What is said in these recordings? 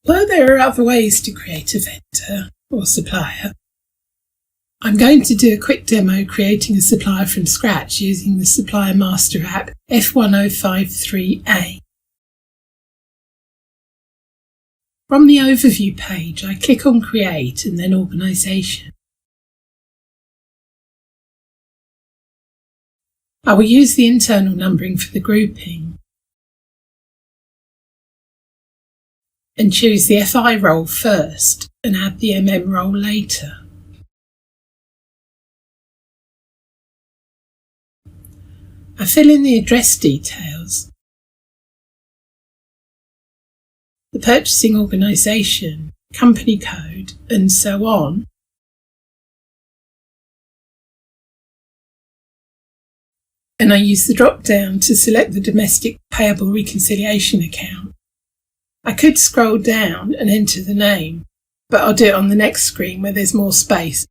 Although there are other ways to create a vendor or supplier, I'm going to do a quick demo creating a supplier from scratch using the Supplier Master app F1053A. From the overview page, I click on Create and then Organisation. I will use the internal numbering for the grouping and choose the FI role first and add the MM role later. I fill in the address details, the purchasing organisation, company code, and so on. And I use the drop-down to select the domestic payable reconciliation account. I could scroll down and enter the name, but I'll do it on the next screen where there's more space.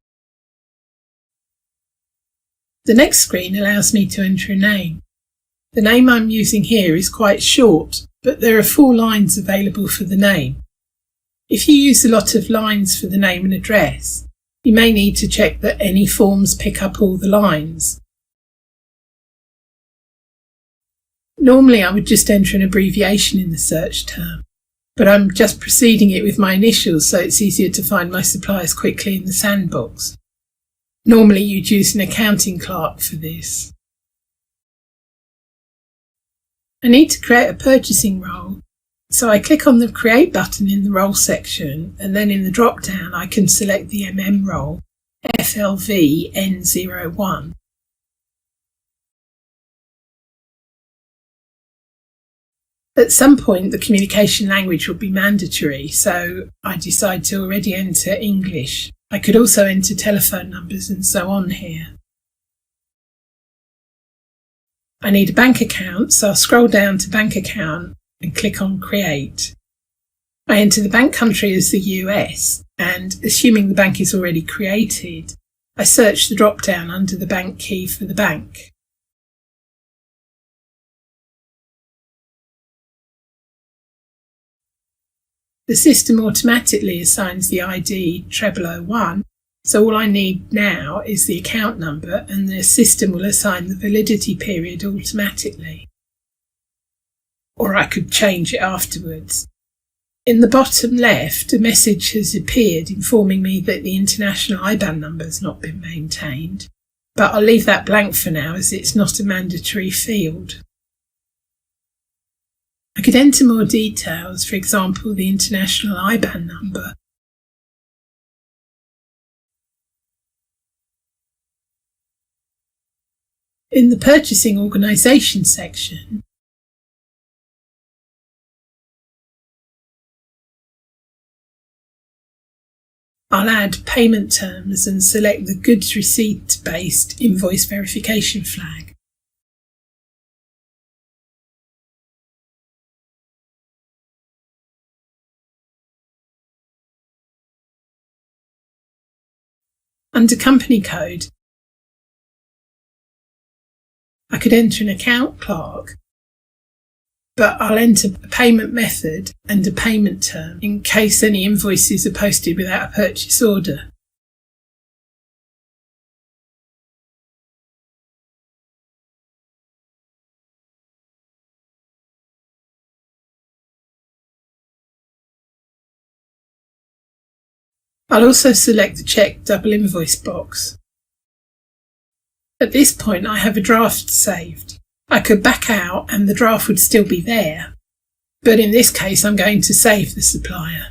The next screen allows me to enter a name. The name I'm using here is quite short, but there are 4 lines available for the name. If you use a lot of lines for the name and address, you may need to check that any forms pick up all the lines. Normally I would just enter an abbreviation in the search term, but I'm just preceding it with my initials so it's easier to find my suppliers quickly in the sandbox. Normally you'd use an accounting clerk for this. I need to create a purchasing role, so I click on the Create button in the Role section, and then in the drop-down I can select the MM role, FLV N01. At some point the communication language will be mandatory, so I decide to already enter English. I could also enter telephone numbers and so on here. I need a bank account, so I'll scroll down to Bank Account and click on Create. I enter the bank country as the US, and assuming the bank is already created, I search the drop-down under the bank key for the bank. The system automatically assigns the ID 0001, so all I need now is the account number and the system will assign the validity period automatically. Or I could change it afterwards. In the bottom left, a message has appeared informing me that the international IBAN number has not been maintained, but I'll leave that blank for now as it's not a mandatory field. I could enter more details, for example the international IBAN number. In the Purchasing Organisation section, I'll add payment terms and select the goods receipt-based invoice verification flag. Under company code, I could enter an account clerk, but I'll enter a payment method and a payment term in case any invoices are posted without a purchase order. I'll also select the check double invoice box. At this point I have a draft saved. I could back out and the draft would still be there, but in this case I'm going to save the supplier.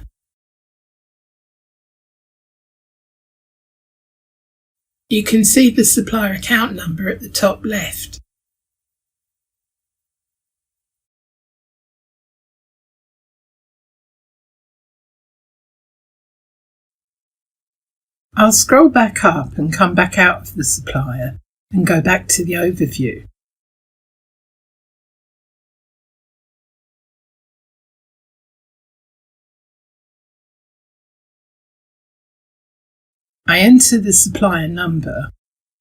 You can see the supplier account number at the top left. I'll scroll back up and come back out of the supplier and go back to the overview. I enter the supplier number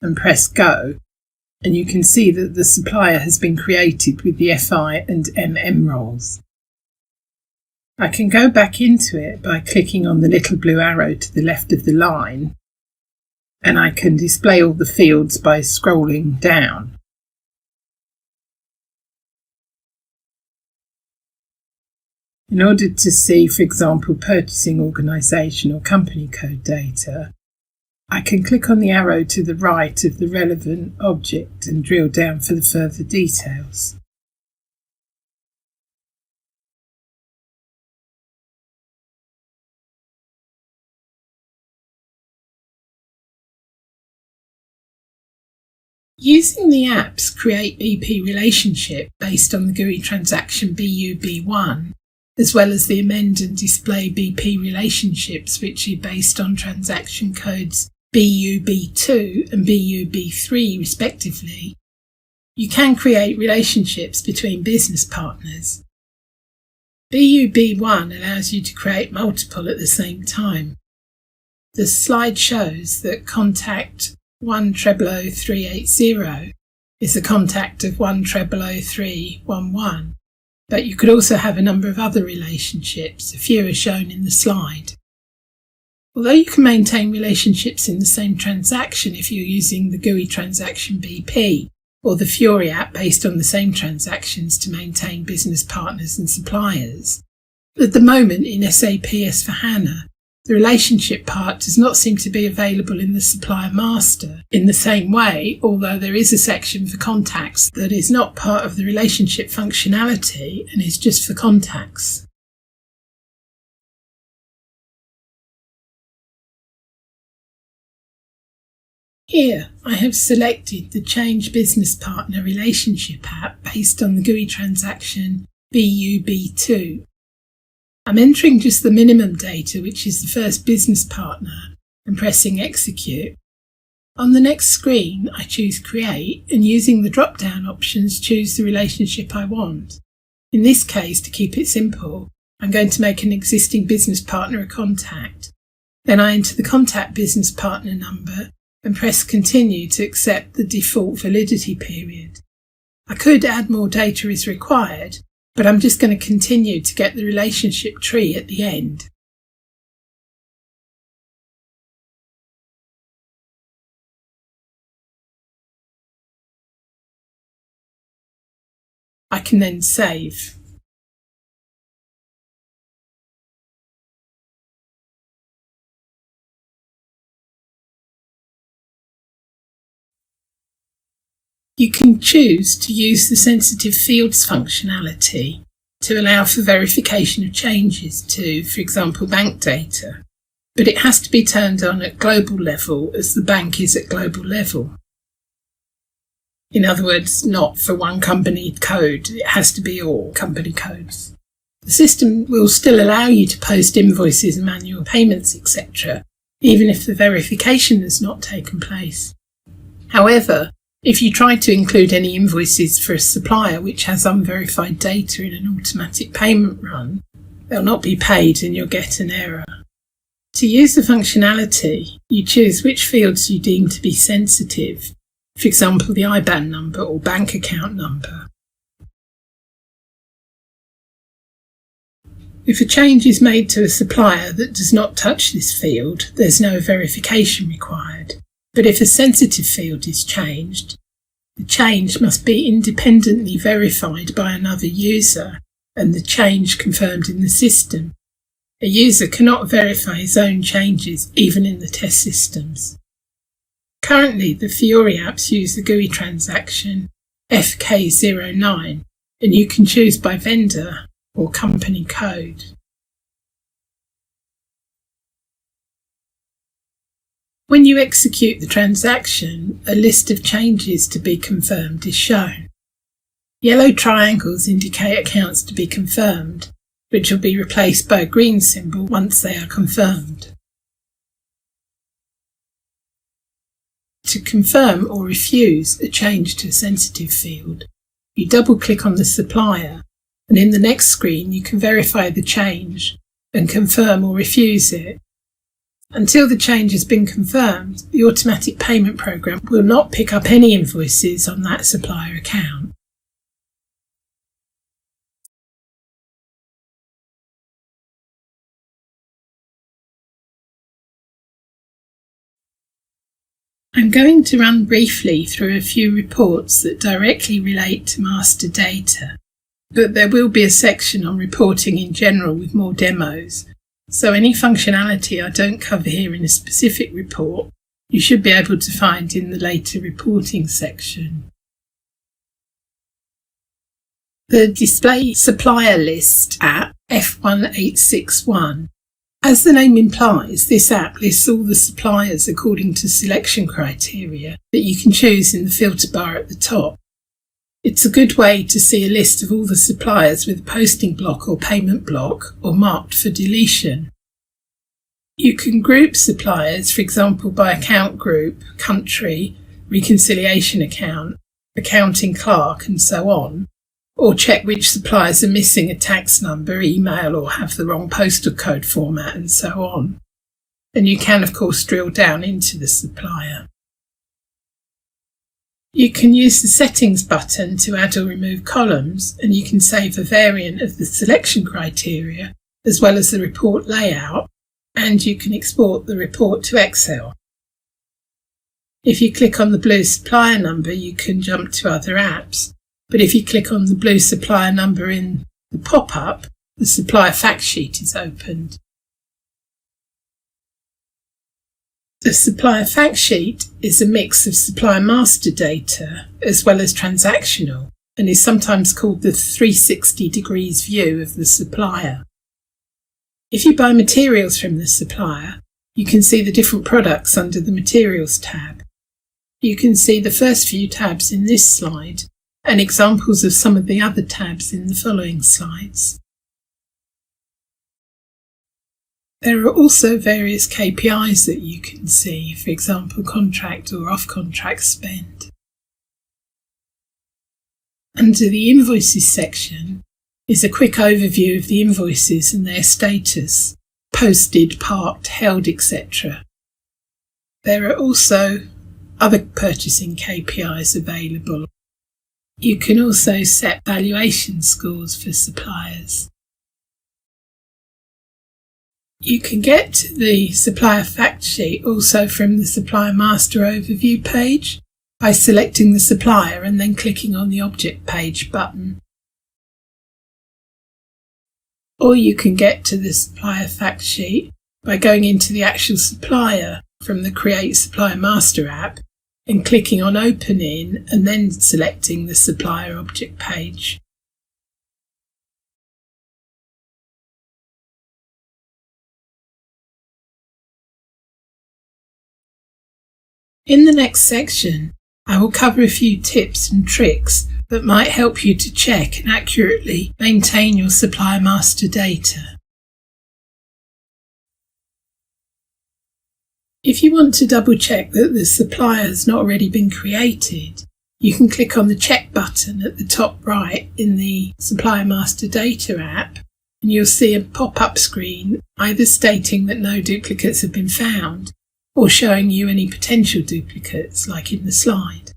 and press Go, and you can see that the supplier has been created with the FI and MM roles. I can go back into it by clicking on the little blue arrow to the left of the line, and I can display all the fields by scrolling down. In order to see, for example, purchasing organisation or company code data, I can click on the arrow to the right of the relevant object and drill down for the further details. Using the app's Create BP relationship based on the GUI transaction BUB1, as well as the amend and display BP relationships which are based on transaction codes BUB2 and BUB3 respectively, you can create relationships between business partners. BUB1 allows you to create multiple at the same time. The slide shows that contact 1000380 is the contact of 1000311, but you could also have a number of other relationships, a few are shown in the slide. Although you can maintain relationships in the same transaction if you're using the GUI transaction BP or the Fiori app based on the same transactions to maintain business partners and suppliers, at the moment in SAP S/4HANA, the relationship part does not seem to be available in the supplier master in the same way, although there is a section for contacts that is not part of the relationship functionality and is just for contacts. Here, I have selected the Change Business Partner Relationship app based on the GUI transaction BUB2. I'm entering just the minimum data, which is the first business partner, and pressing Execute. On the next screen, I choose Create, and using the drop-down options, choose the relationship I want. In this case, to keep it simple, I'm going to make an existing business partner a contact. Then I enter the contact business partner number and press Continue to accept the default validity period. I could add more data as required, but I'm just going to continue to get the relationship tree at the end. I can then save. You can choose to use the sensitive fields functionality to allow for verification of changes to, for example, bank data, but it has to be turned on at global level as the bank is at global level. In other words, not for one company code, it has to be all company codes. The system will still allow you to post invoices and manual payments, etc., even if the verification has not taken place. However, if you try to include any invoices for a supplier which has unverified data in an automatic payment run, they'll not be paid and you'll get an error. To use the functionality, you choose which fields you deem to be sensitive, for example the IBAN number or bank account number. If a change is made to a supplier that does not touch this field, there's no verification required. But if a sensitive field is changed, the change must be independently verified by another user and the change confirmed in the system. A user cannot verify his own changes even in the test systems. Currently, the Fiori apps use the GUI transaction FK09 and you can choose by vendor or company code. When you execute the transaction, a list of changes to be confirmed is shown. Yellow triangles indicate accounts to be confirmed, which will be replaced by a green symbol once they are confirmed. To confirm or refuse a change to a sensitive field, you double-click on the supplier, and in the next screen you can verify the change and confirm or refuse it. Until the change has been confirmed, the automatic payment program will not pick up any invoices on that supplier account. I'm going to run briefly through a few reports that directly relate to master data, but there will be a section on reporting in general with more demos, so any functionality I don't cover here in a specific report, you should be able to find in the later reporting section. The Display Supplier List app F1861. As the name implies, this app lists all the suppliers according to selection criteria that you can choose in the filter bar at the top. It's a good way to see a list of all the suppliers with a posting block or payment block or marked for deletion. You can group suppliers, for example, by account group, country, reconciliation account, accounting clerk, and so on, or check which suppliers are missing a tax number, email, or have the wrong postal code format, and so on. And you can, of course, drill down into the supplier. You can use the Settings button to add or remove columns, and you can save a variant of the selection criteria, as well as the report layout, and you can export the report to Excel. If you click on the blue supplier number, you can jump to other apps. But if you click on the blue supplier number in the pop-up, the supplier fact sheet is opened. The supplier fact sheet is a mix of supplier master data as well as transactional, and is sometimes called the 360 degrees view of the supplier. If you buy materials from the supplier, you can see the different products under the Materials tab. You can see the first few tabs in this slide, and examples of some of the other tabs in the following slides. There are also various KPIs that you can see, for example, contract or off-contract spend. Under the Invoices section is a quick overview of the invoices and their status, posted, parked, held, etc. There are also other purchasing KPIs available. You can also set valuation scores for suppliers. You can get the supplier fact sheet also from the Supplier Master Overview page by selecting the supplier and then clicking on the Object Page button. Or you can get to the supplier fact sheet by going into the actual supplier from the Create Supplier Master app and clicking on Open In and then selecting the supplier object page. In the next section, I will cover a few tips and tricks that might help you to check and accurately maintain your supplier master data. If you want to double check that the supplier has not already been created, you can click on the check button at the top right in the Supplier Master Data app, and you'll see a pop-up screen either stating that no duplicates have been found or showing you any potential duplicates, like in the slide.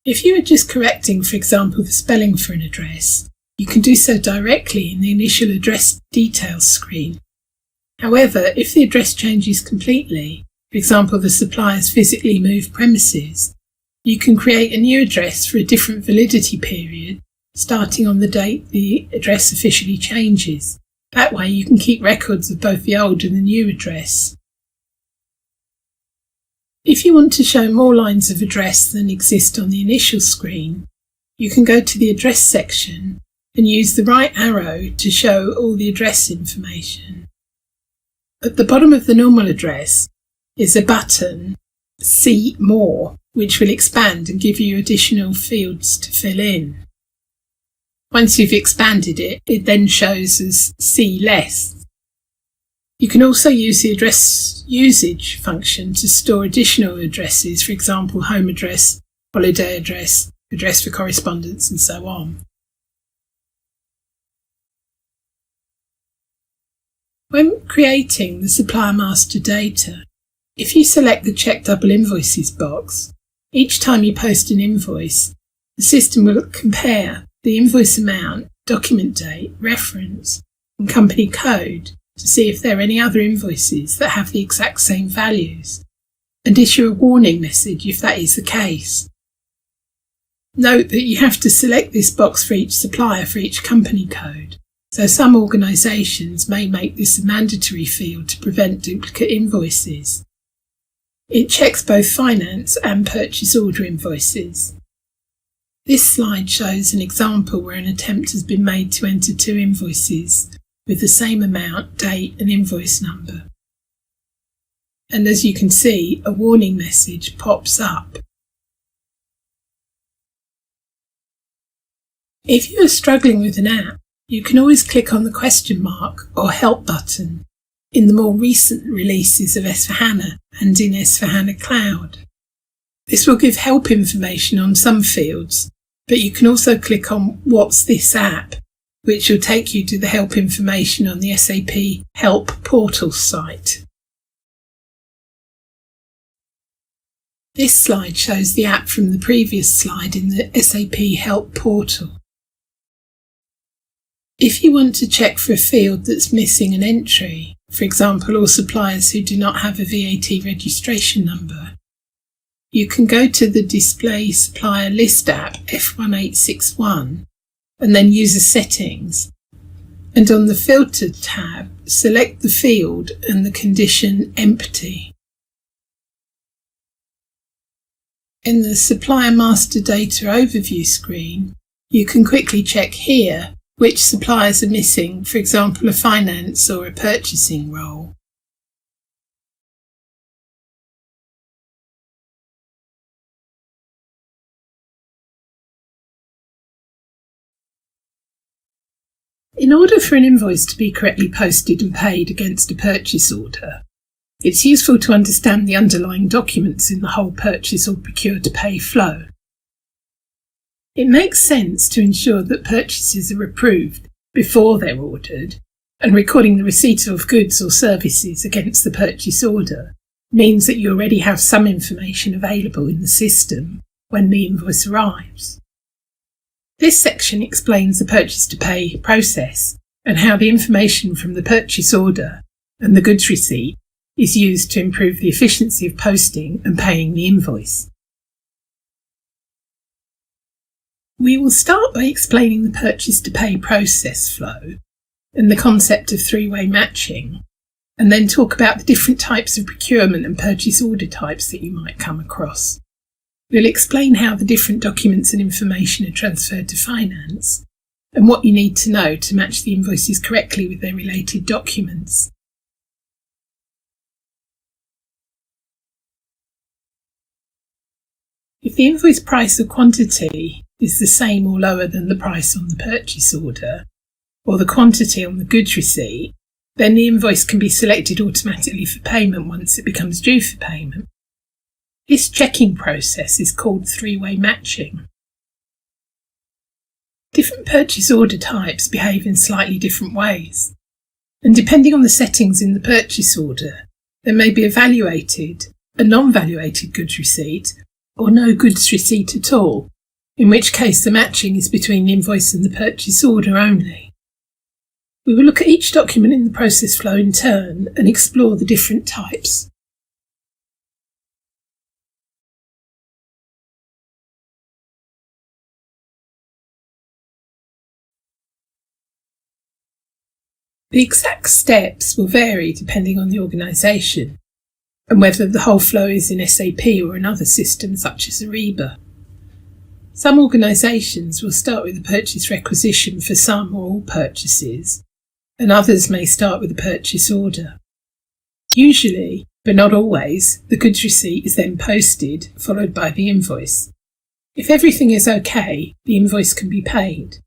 If you are just correcting, for example, the spelling for an address, you can do so directly in the initial address details screen. However, if the address changes completely, for example, the supplier's physically moved premises, you can create a new address for a different validity period, starting on the date the address officially changes. That way you can keep records of both the old and the new address. If you want to show more lines of address than exist on the initial screen, you can go to the address section and use the right arrow to show all the address information. At the bottom of the normal address is a button, See More, which will expand and give you additional fields to fill in. Once you've expanded it, it then shows as See Less. You can also use the address usage function to store additional addresses, for example, home address, holiday address, address for correspondence, and so on. When creating the supplier master data, if you select the Check Double Invoices box, each time you post an invoice, the system will compare the invoice amount, document date, reference, and company code to see if there are any other invoices that have the exact same values, and issue a warning message if that is the case. Note that you have to select this box for each supplier for each company code, so some organisations may make this a mandatory field to prevent duplicate invoices. It checks both finance and purchase order invoices. This slide shows an example where an attempt has been made to enter two invoices with the same amount, date and invoice number. And as you can see, a warning message pops up. If you are struggling with an app, you can always click on the question mark or help button in the more recent releases of S/4HANA and in S/4HANA Cloud. This will give help information on some fields, but you can also click on What's this app, which will take you to the help information on the SAP Help Portal site. This slide shows the app from the previous slide in the SAP Help Portal. If you want to check for a field that's missing an entry, for example, all suppliers who do not have a VAT registration number, you can go to the Display Supplier List app F1861 and then User Settings, and on the Filter tab, select the field and the condition Empty. In the Supplier Master Data Overview screen, you can quickly check here which suppliers are missing, for example, a finance or a purchasing role. In order for an invoice to be correctly posted and paid against a purchase order, it's useful to understand the underlying documents in the whole purchase or procure to pay flow. It makes sense to ensure that purchases are approved before they're ordered, and recording the receipt of goods or services against the purchase order means that you already have some information available in the system when the invoice arrives. This section explains the purchase to pay process and how the information from the purchase order and the goods receipt is used to improve the efficiency of posting and paying the invoice. We will start by explaining the purchase to pay process flow and the concept of three-way matching, and then talk about the different types of procurement and purchase order types that you might come across. We'll explain how the different documents and information are transferred to finance and what you need to know to match the invoices correctly with their related documents. If the invoice price or quantity is the same or lower than the price on the purchase order, or the quantity on the goods receipt, then the invoice can be selected automatically for payment once it becomes due for payment. This checking process is called three-way matching. Different purchase order types behave in slightly different ways, and depending on the settings in the purchase order, there may be a valuated, a non-valuated goods receipt, or no goods receipt at all, in which case the matching is between the invoice and the purchase order only. We will look at each document in the process flow in turn and explore the different types. The exact steps will vary depending on the organisation and whether the whole flow is in SAP or another system such as Ariba. Some organisations will start with a purchase requisition for some or all purchases, and others may start with a purchase order. Usually, but not always, the goods receipt is then posted, followed by the invoice. If everything is okay, the invoice can be paid.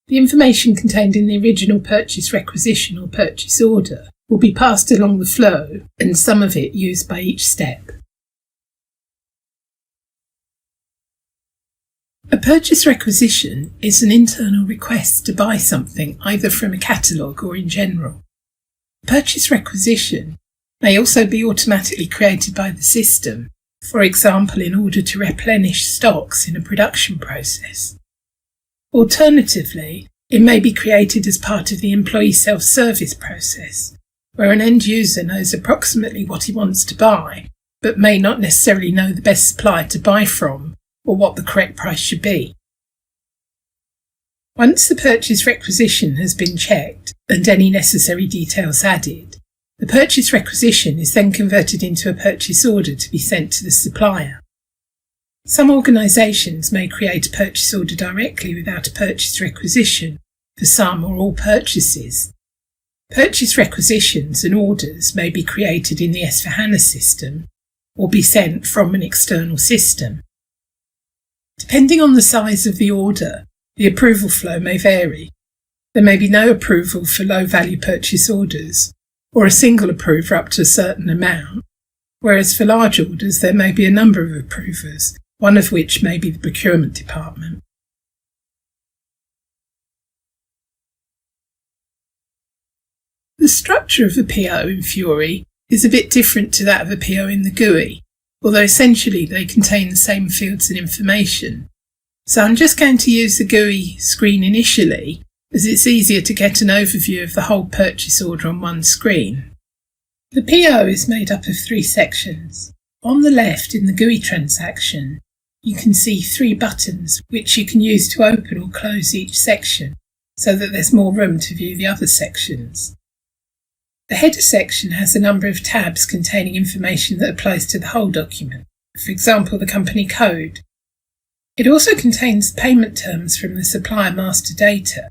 The information contained in the original purchase requisition or purchase order will be passed along the flow, and some of it used by each step. A purchase requisition is an internal request to buy something either from a catalogue or in general. A purchase requisition may also be automatically created by the system, for example in order to replenish stocks in a production process. Alternatively, It may be created as part of the employee self-service process, where an end user knows approximately what he wants to buy, but may not necessarily know the best supplier to buy from or what the correct price should be. Once the purchase requisition has been checked and any necessary details added, the purchase requisition is then converted into a purchase order to be sent to the supplier. Some organisations may create a purchase order directly without a purchase requisition for some or all purchases. Purchase requisitions and orders may be created in the S/4HANA system or be sent from an external system. Depending on the size of the order, the approval flow may vary. There may be no approval for low-value purchase orders, or a single approver up to a certain amount, whereas for large orders there may be a number of approvers, one of which may be the procurement department. The structure of a PO in Fiori is a bit different to that of a PO in the GUI, although essentially they contain the same fields and information. So I'm just going to use the GUI screen initially, as it's easier to get an overview of the whole purchase order on one screen. The PO is made up of 3 sections. On the left in the GUI transaction, you can see 3 buttons which you can use to open or close each section, so that there's more room to view the other sections. The header section has a number of tabs containing information that applies to the whole document, for example the company code. It also contains payment terms from the supplier master data,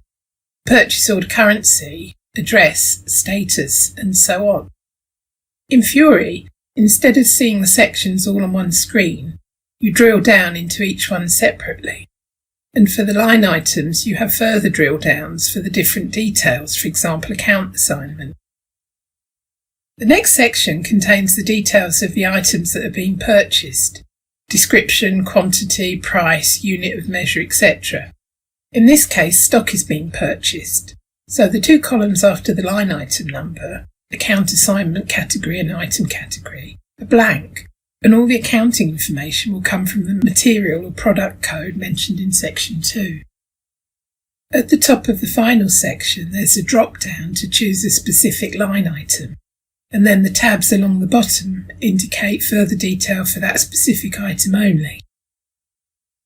purchase order currency, address, status, and so on. In Fiori, instead of seeing the sections all on one screen, you drill down into each one separately. And for the line items, you have further drill downs for the different details, for example, account assignment. The next section contains the details of the items that are being purchased: description, quantity, price, unit of measure, etc. In this case, stock is being purchased, so the 2 columns after the line item number, account assignment category and item category, are blank, and all the accounting information will come from the material or product code mentioned in section 2. At the top of the final section, there's a drop-down to choose a specific line item, and then the tabs along the bottom indicate further detail for that specific item only.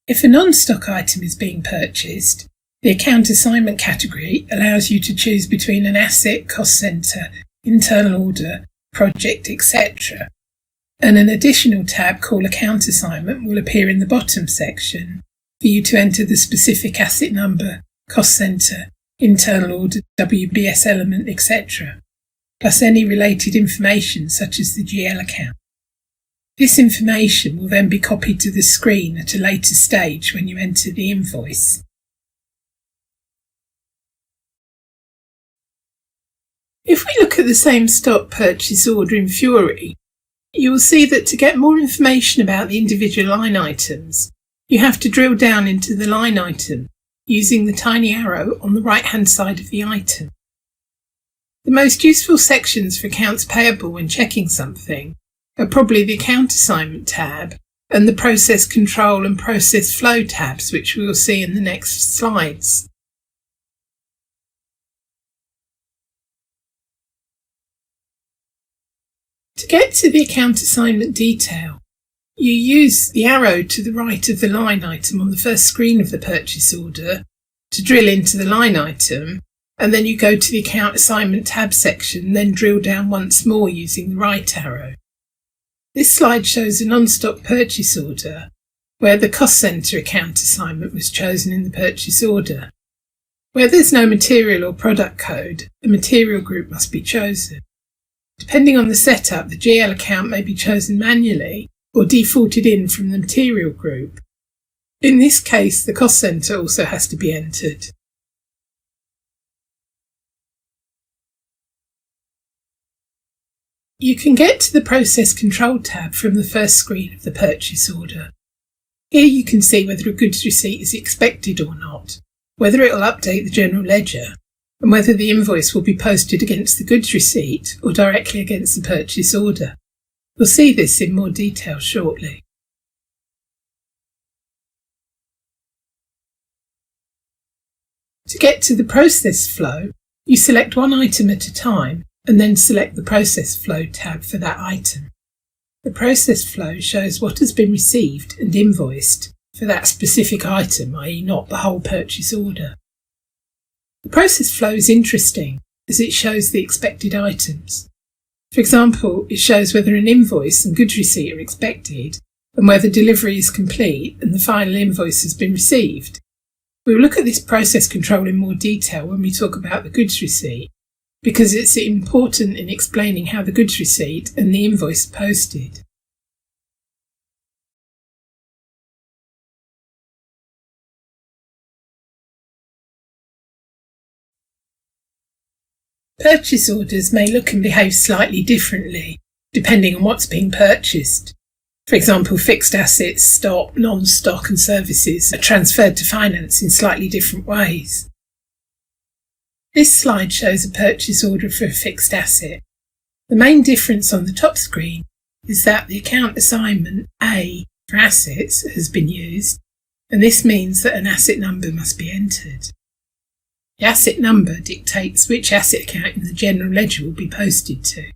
If a non-stock item is being purchased, the account assignment category allows you to choose between an asset, cost centre, internal order, project, etc. And an additional tab called account assignment will appear in the bottom section for you to enter the specific asset number, cost centre, internal order, WBS element, etc. plus any related information such as the GL account. This information will then be copied to the screen at a later stage when you enter the invoice. If we look at the same stock purchase order in Fiori, you will see that to get more information about the individual line items, you have to drill down into the line item using the tiny arrow on the right-hand side of the item. The most useful sections for accounts payable when checking something are probably the account assignment tab and the process control and process flow tabs, which we will see in the next slides. To get to the account assignment detail, you use the arrow to the right of the line item on the first screen of the purchase order to drill into the line item, and then you go to the account assignment tab section, then drill down once more using the right arrow. This slide shows a non-stock purchase order where the cost centre account assignment was chosen in the purchase order. Where there's no material or product code, a material group must be chosen. Depending on the setup, the GL account may be chosen manually or defaulted in from the material group. In this case, the cost centre also has to be entered. You can get to the Process Control tab from the first screen of the purchase order. Here you can see whether a goods receipt is expected or not, whether it will update the general ledger, and whether the invoice will be posted against the goods receipt or directly against the purchase order. We'll see this in more detail shortly. To get to the process flow, you select one item at a time and then select the Process Flow tab for that item. The process flow shows what has been received and invoiced for that specific item, i.e. not the whole purchase order. The process flow is interesting as it shows the expected items. For example, it shows whether an invoice and goods receipt are expected and whether delivery is complete and the final invoice has been received. We will look at this process control in more detail when we talk about the goods receipt, because it's important in explaining how the goods receipt and the invoice are posted. Purchase orders may look and behave slightly differently, depending on what's being purchased. For example, fixed assets, stock, non-stock and services are transferred to finance in slightly different ways. This slide shows a purchase order for a fixed asset. The main difference on the top screen is that the account assignment A for assets has been used, and this means that an asset number must be entered. The asset number dictates which asset account in the general ledger will be posted to.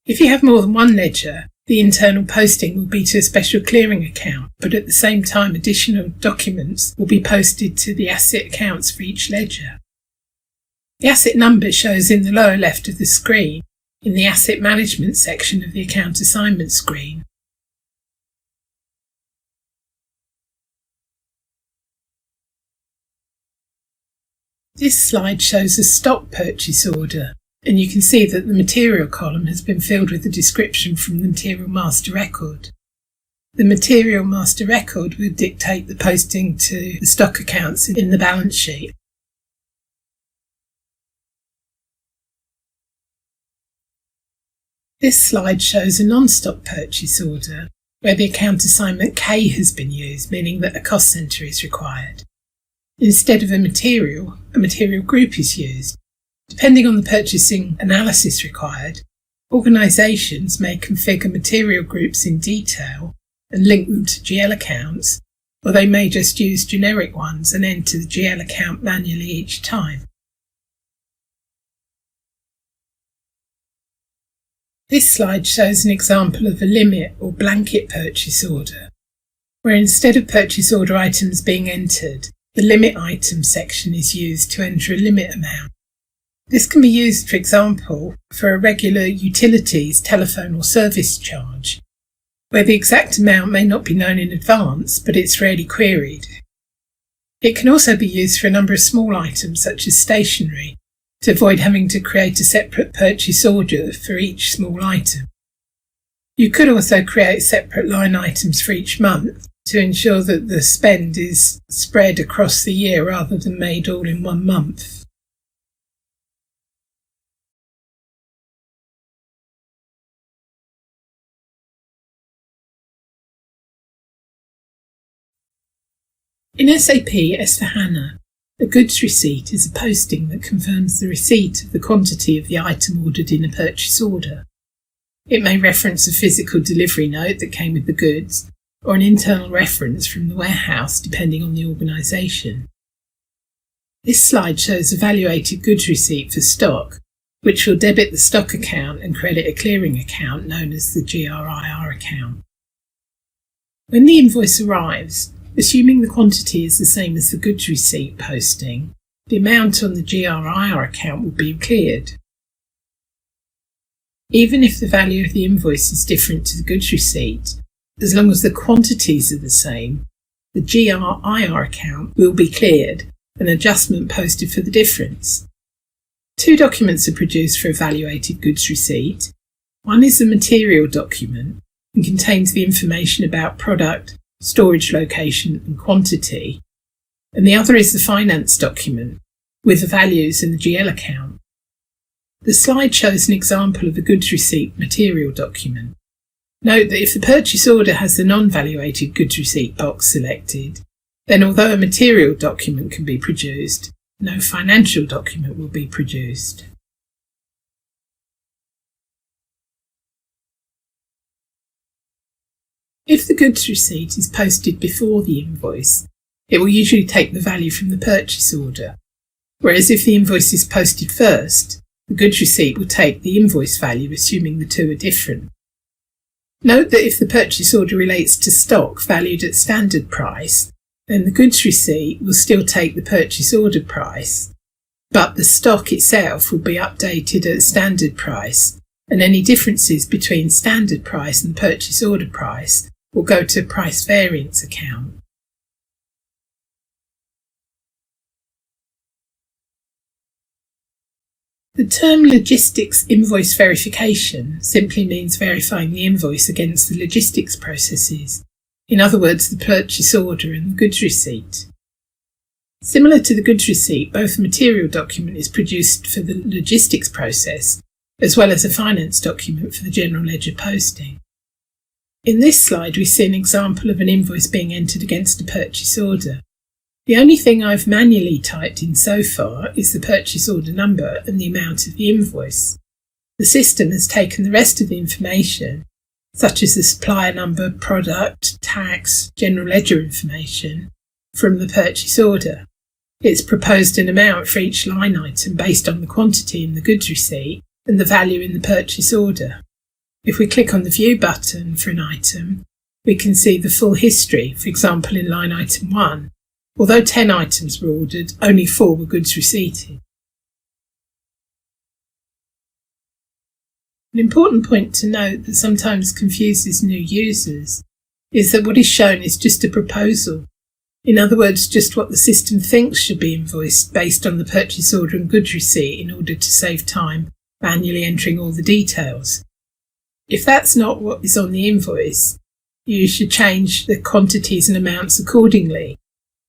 If you have more than one ledger, the internal posting will be to a special clearing account, but at the same time additional documents will be posted to the asset accounts for each ledger. The asset number shows in the lower left of the screen, in the Asset Management section of the Account Assignment screen. This slide shows a stock purchase order, and you can see that the material column has been filled with the description from the Material Master Record. The Material Master Record will dictate the posting to the stock accounts in the balance sheet. This slide shows a non-stock purchase order where the account assignment K has been used, meaning that a cost centre is required. Instead of a material group is used. Depending on the purchasing analysis required, organisations may configure material groups in detail and link them to GL accounts, or they may just use generic ones and enter the GL account manually each time. This slide shows an example of a limit or blanket purchase order, where instead of purchase order items being entered, the limit item section is used to enter a limit amount. This can be used, for example, for a regular utilities, telephone or service charge, where the exact amount may not be known in advance, but it's rarely queried. It can also be used for a number of small items such as stationery, to avoid having to create a separate purchase order for each small item. You could also create separate line items for each month to ensure that the spend is spread across the year rather than made all in one month. In SAP S/4HANA, a goods receipt is a posting that confirms the receipt of the quantity of the item ordered in a purchase order. It may reference a physical delivery note that came with the goods, or an internal reference from the warehouse depending on the organisation. This slide shows a valuated goods receipt for stock, which will debit the stock account and credit a clearing account known as the GRIR account. When the invoice arrives, assuming the quantity is the same as the goods receipt posting, the amount on the GRIR account will be cleared. Even if the value of the invoice is different to the goods receipt, as long as the quantities are the same, the GRIR account will be cleared, an adjustment posted for the difference. Two documents are produced for evaluated goods receipt. One is the material document and contains the information about product, storage location and quantity, and the other is the finance document with the values and the GL account. The slide shows an example of a goods receipt material document. Note that if the purchase order has the non-valuated goods receipt box selected, then although a material document can be produced, no financial document will be produced. If the goods receipt is posted before the invoice, it will usually take the value from the purchase order, whereas if the invoice is posted first, the goods receipt will take the invoice value, assuming the two are different. Note that if the purchase order relates to stock valued at standard price, then the goods receipt will still take the purchase order price, but the stock itself will be updated at standard price, and any differences between standard price and purchase order price will go to price variance account. The term logistics invoice verification simply means verifying the invoice against the logistics processes, in other words, the purchase order and the goods receipt. Similar to the goods receipt, both a material document is produced for the logistics process, as well as a finance document for the general ledger posting. In this slide, we see an example of an invoice being entered against a purchase order. The only thing I've manually typed in so far is the purchase order number and the amount of the invoice. The system has taken the rest of the information, such as the supplier number, product, tax, general ledger information, from the purchase order. It's proposed an amount for each line item based on the quantity in the goods receipt and the value in the purchase order. If we click on the View button for an item, we can see the full history, for example in line item 1. Although 10 items were ordered, only 4 were goods receipted. An important point to note that sometimes confuses new users is that what is shown is just a proposal. In other words, just what the system thinks should be invoiced based on the purchase order and goods receipt in order to save time manually entering all the details. If that's not what is on the invoice, you should change the quantities and amounts accordingly.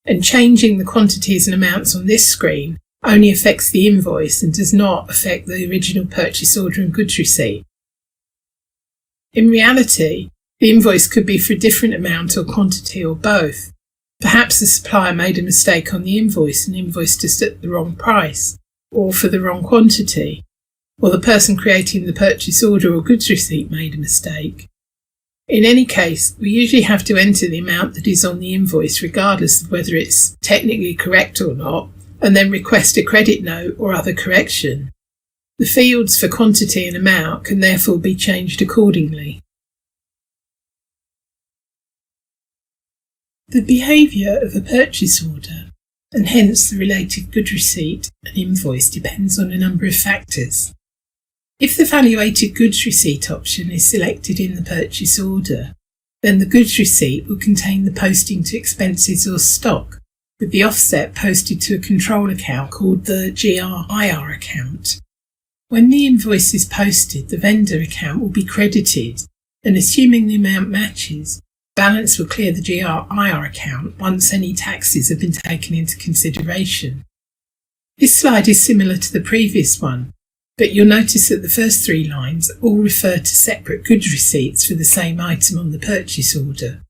And changing the quantities and amounts on this screen only affects the invoice and does not affect the original purchase order and goods receipt. In reality, the invoice could be for a different amount or quantity or both. Perhaps the supplier made a mistake on the invoice and invoiced us at the wrong price, or for the wrong quantity, or the person creating the purchase order or goods receipt made a mistake. In any case, we usually have to enter the amount that is on the invoice regardless of whether it's technically correct or not, and then request a credit note or other correction. The fields for quantity and amount can therefore be changed accordingly. The behaviour of a purchase order, and hence the related goods receipt and invoice, depends on a number of factors. If the valuated goods receipt option is selected in the purchase order, then the goods receipt will contain the posting to expenses or stock, with the offset posted to a control account called the GRIR account. When the invoice is posted, the vendor account will be credited, and assuming the amount matches, balance will clear the GRIR account once any taxes have been taken into consideration. This slide is similar to the previous one, but you'll notice that the first 3 lines all refer to separate goods receipts for the same item on the purchase order.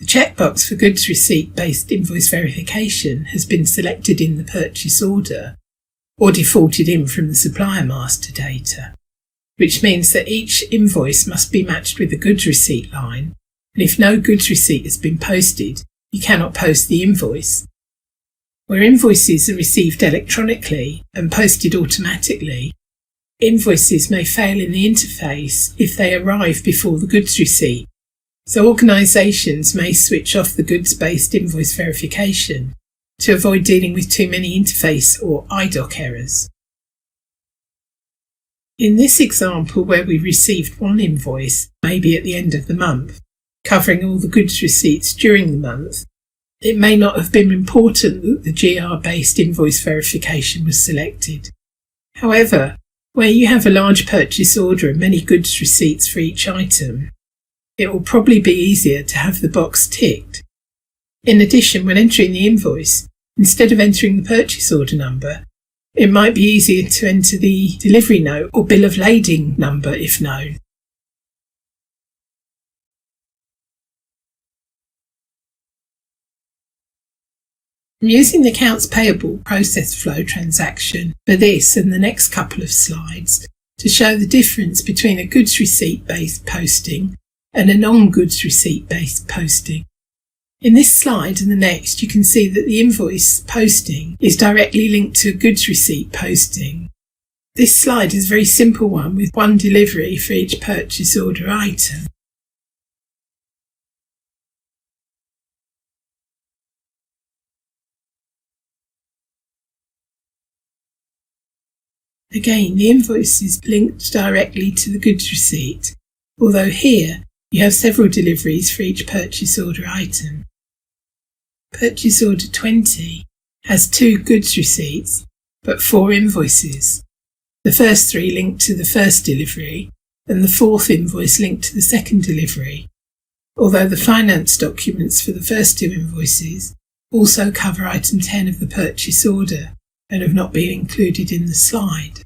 The checkbox for goods receipt-based invoice verification has been selected in the purchase order, or defaulted in from the supplier master data, which means that each invoice must be matched with a goods receipt line, and if no goods receipt has been posted, you cannot post the invoice. Where invoices are received electronically and posted automatically, invoices may fail in the interface if they arrive before the goods receipt, so organisations may switch off the goods-based invoice verification to avoid dealing with too many interface or IDOC errors. In this example, where we received one invoice, maybe at the end of the month, covering all the goods receipts during the month, it may not have been important that the GR-based invoice verification was selected. However, where you have a large purchase order and many goods receipts for each item, it will probably be easier to have the box ticked. In addition, when entering the invoice, instead of entering the purchase order number, it might be easier to enter the delivery note or bill of lading number if known. I'm using the accounts payable process flow transaction for this and the next couple of slides to show the difference between a goods receipt based posting and a non-goods receipt based posting. In this slide and the next, you can see that the invoice posting is directly linked to goods receipt posting. This slide is a very simple one with one delivery for each purchase order item. Again, the invoice is linked directly to the goods receipt, although here you have several deliveries for each purchase order item. Purchase order 20 has 2 goods receipts, but 4 invoices. The first 3 linked to the first delivery, and the 4th invoice linked to the second delivery, although the finance documents for the first 2 invoices also cover item 10 of the purchase order and have not been included in the slide.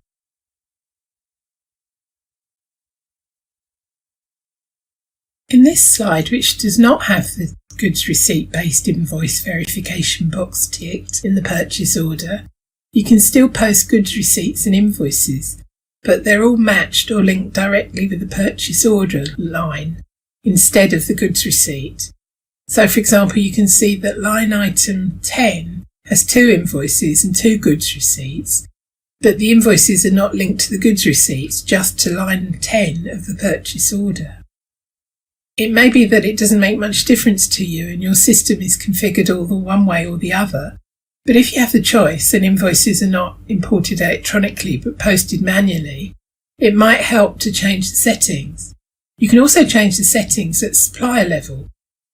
In this slide, which does not have the goods receipt based invoice verification box ticked in the purchase order, you can still post goods receipts and invoices, but they're all matched or linked directly with the purchase order line instead of the goods receipt. So for example, you can see that line item 10 has 2 invoices and 2 goods receipts, but the invoices are not linked to the goods receipts, just to line 10 of the purchase order. It may be that it doesn't make much difference to you and your system is configured all the one way or the other, but if you have the choice and invoices are not imported electronically but posted manually, it might help to change the settings. You can also change the settings at supplier level.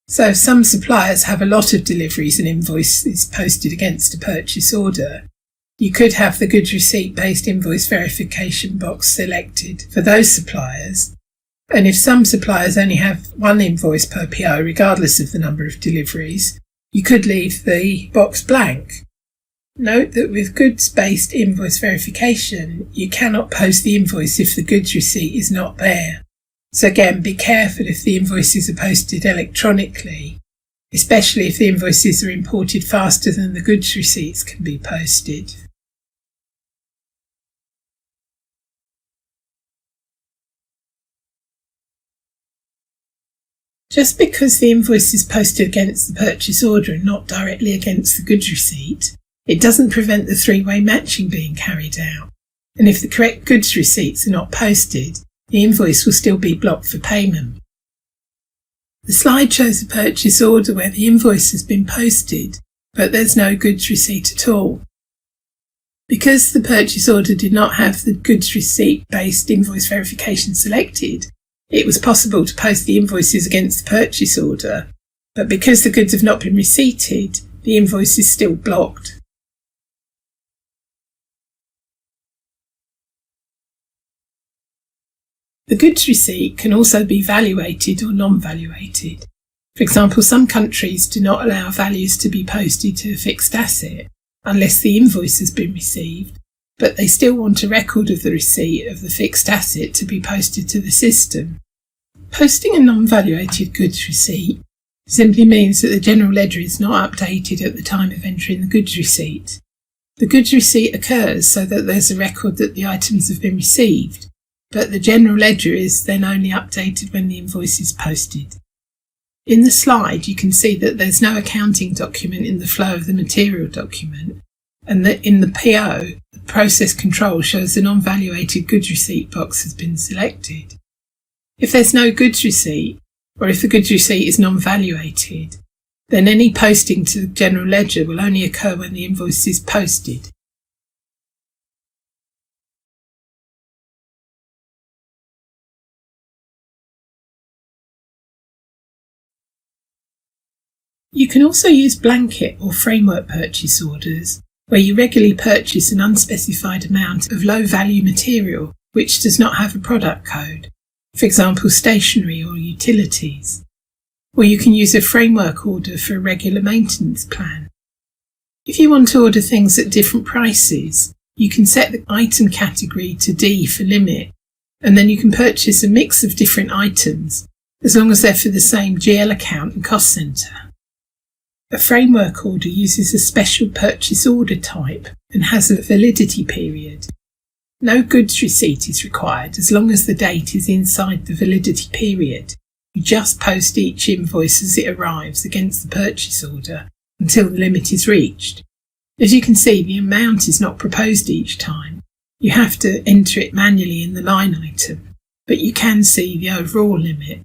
So if some suppliers have a lot of deliveries and invoices posted against a purchase order, you could have the goods receipt based invoice verification box selected for those suppliers. And if some suppliers only have 1 invoice per PO regardless of the number of deliveries, you could leave the box blank. Note that with goods-based invoice verification, you cannot post the invoice if the goods receipt is not there. So again, be careful if the invoices are posted electronically, especially if the invoices are imported faster than the goods receipts can be posted. Just because the invoice is posted against the purchase order and not directly against the goods receipt, it doesn't prevent the 3-way matching being carried out. And if the correct goods receipts are not posted, the invoice will still be blocked for payment. The slide shows a purchase order where the invoice has been posted, but there's no goods receipt at all. Because the purchase order did not have the goods receipt based invoice verification selected, it was possible to post the invoices against the purchase order, but because the goods have not been receipted, the invoice is still blocked. The goods receipt can also be valuated or non-valuated. For example, some countries do not allow values to be posted to a fixed asset unless the invoice has been received, but they still want a record of the receipt of the fixed asset to be posted to the system. Posting a non-valuated goods receipt simply means that the general ledger is not updated at the time of entering the goods receipt. The goods receipt occurs so that there's a record that the items have been received, but the general ledger is then only updated when the invoice is posted. In the slide, you can see that there's no accounting document in the flow of the material document, and that in the PO, the process control shows the non-valuated goods receipt box has been selected. If there's no goods receipt, or if the goods receipt is non-valuated, then any posting to the general ledger will only occur when the invoice is posted. You can also use blanket or framework purchase orders, where you regularly purchase an unspecified amount of low-value material which does not have a product code, for example stationery or utilities. Or you can use a framework order for a regular maintenance plan. If you want to order things at different prices, you can set the item category to D for limit, and then you can purchase a mix of different items, as long as they're for the same GL account and cost centre. A framework order uses a special purchase order type and has a validity period. No goods receipt is required as long as the date is inside the validity period, you just post each invoice as it arrives against the purchase order until the limit is reached. As you can see, the amount is not proposed each time. You have to enter it manually in the line item, but you can see the overall limit.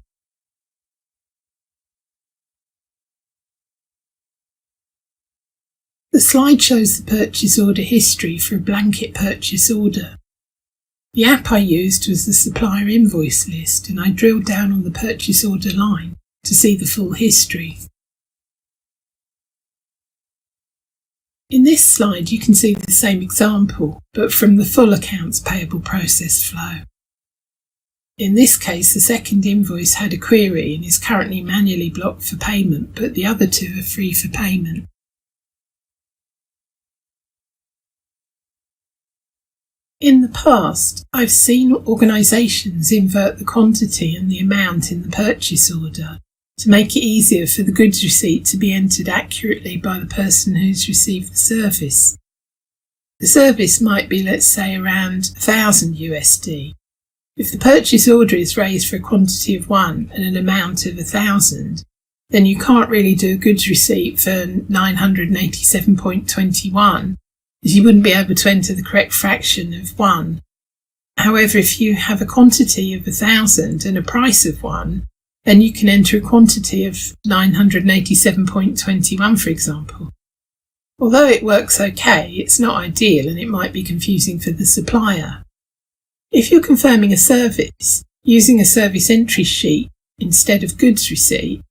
The slide shows the purchase order history for a blanket purchase order. The app I used was the supplier invoice list, and I drilled down on the purchase order line to see the full history. In this slide you can see the same example, but from the full accounts payable process flow. In this case, the second invoice had a query and is currently manually blocked for payment, but the other two are free for payment. In the past, I've seen organisations invert the quantity and the amount in the purchase order to make it easier for the goods receipt to be entered accurately by the person who's received the service. The service might be, let's say, around 1,000 USD. If the purchase order is raised for a quantity of 1 and an amount of 1,000, then you can't really do a goods receipt for 987.21, as you wouldn't be able to enter the correct fraction of 1. However, if you have a quantity of 1,000 and a price of 1, then you can enter a quantity of 987.21, for example. Although it works okay, it's not ideal and it might be confusing for the supplier. If you're confirming a service, using a service entry sheet instead of goods receipt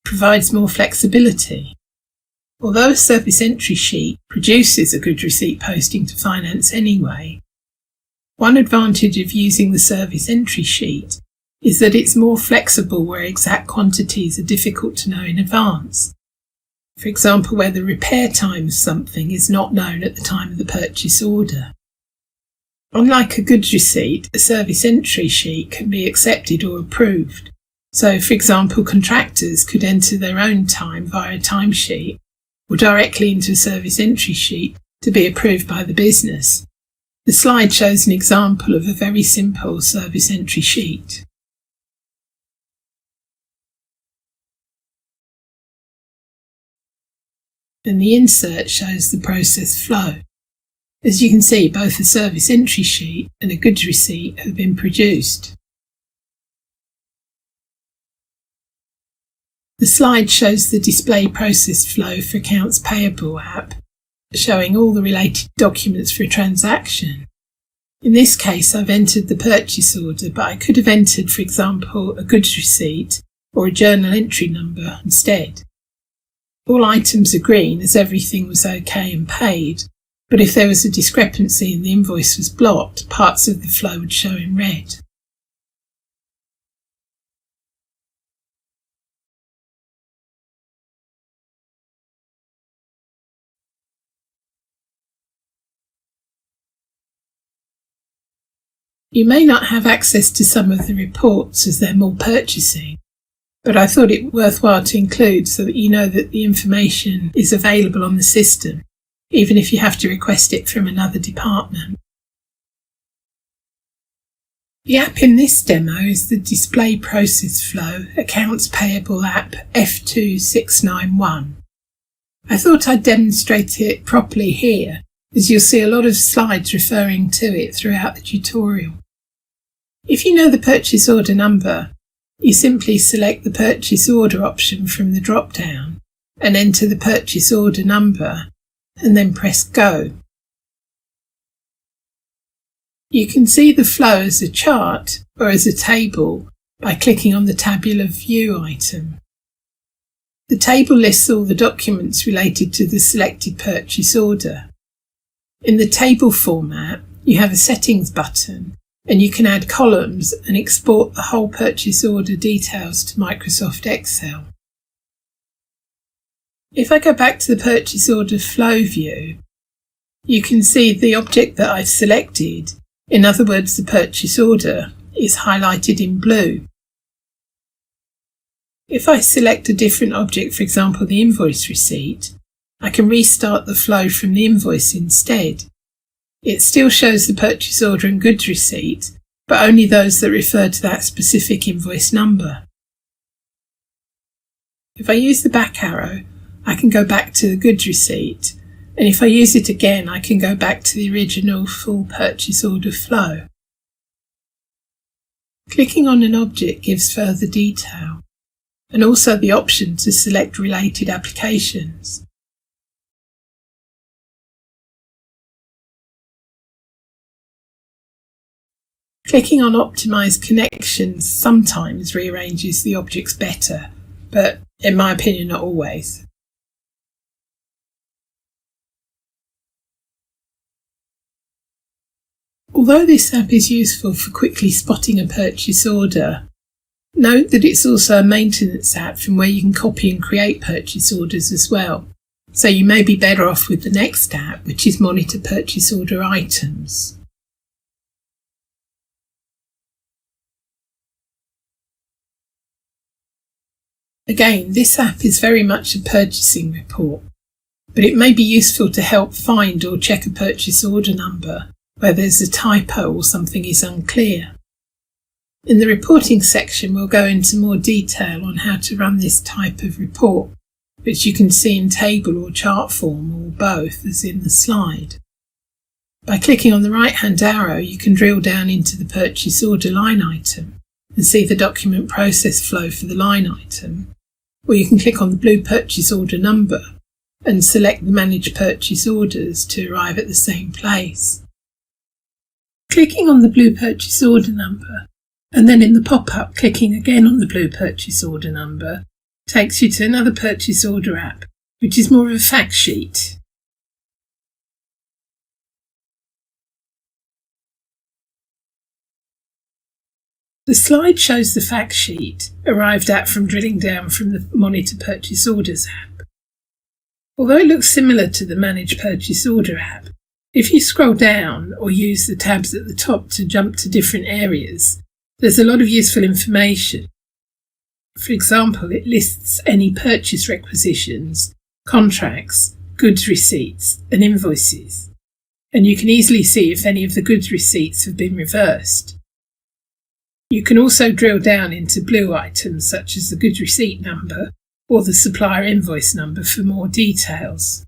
provides more flexibility. Although a service entry sheet produces a goods receipt posting to finance anyway, one advantage of using the service entry sheet is that it's more flexible where exact quantities are difficult to know in advance. For example, where the repair time of something is not known at the time of the purchase order. Unlike a goods receipt, a service entry sheet can be accepted or approved. So, for example, contractors could enter their own time via a timesheet or directly into a service entry sheet to be approved by the business. The slide shows an example of a very simple service entry sheet. And the insert shows the process flow. As you can see, both a service entry sheet and a goods receipt have been produced. The slide shows the display process flow for Accounts Payable app, showing all the related documents for a transaction. In this case, I've entered the purchase order, but I could have entered, for example, a goods receipt or a journal entry number instead. All items are green as everything was okay and paid, but if there was a discrepancy and the invoice was blocked, parts of the flow would show in red. You may not have access to some of the reports as they're more purchasing, but I thought it worthwhile to include so that you know that the information is available on the system, even if you have to request it from another department. The app in this demo is the Display Process Flow Accounts Payable app F2691. I thought I'd demonstrate it properly here, as you'll see a lot of slides referring to it throughout the tutorial. If you know the purchase order number, you simply select the purchase order option from the drop-down and enter the purchase order number and then press Go. You can see the flow as a chart or as a table by clicking on the tabular view item. The table lists all the documents related to the selected purchase order. In the table format, you have a settings button and you can add columns and export the whole purchase order details to Microsoft Excel. If I go back to the purchase order flow view, you can see the object that I've selected, in other words the purchase order, is highlighted in blue. If I select a different object, for example the invoice receipt, I can restart the flow from the invoice instead. It still shows the purchase order and goods receipt, but only those that refer to that specific invoice number. If I use the back arrow, I can go back to the goods receipt, and if I use it again, I can go back to the original full purchase order flow. Clicking on an object gives further detail, and also the option to select related applications. Clicking on Optimize Connections sometimes rearranges the objects better, but in my opinion not always. Although this app is useful for quickly spotting a purchase order, note that it's also a maintenance app from where you can copy and create purchase orders as well. So you may be better off with the next app, which is Monitor Purchase Order Items. Again, this app is very much a purchasing report, but it may be useful to help find or check a purchase order number where there's a typo or something is unclear. In the reporting section, we'll go into more detail on how to run this type of report, which you can see in table or chart form or both, as in the slide. By clicking on the right-hand arrow, you can drill down into the purchase order line item and see the document process flow for the line item, or you can click on the blue purchase order number and select the Manage Purchase Orders to arrive at the same place. Clicking on the blue purchase order number, and then in the pop-up clicking again on the blue purchase order number, takes you to another purchase order app, which is more of a fact sheet. The slide shows the fact sheet arrived at from drilling down from the Monitor Purchase Orders app. Although it looks similar to the Manage Purchase Order app, if you scroll down or use the tabs at the top to jump to different areas, there's a lot of useful information. For example, it lists any purchase requisitions, contracts, goods receipts, and invoices, and you can easily see if any of the goods receipts have been reversed. You can also drill down into blue items such as the goods receipt number or the supplier invoice number for more details.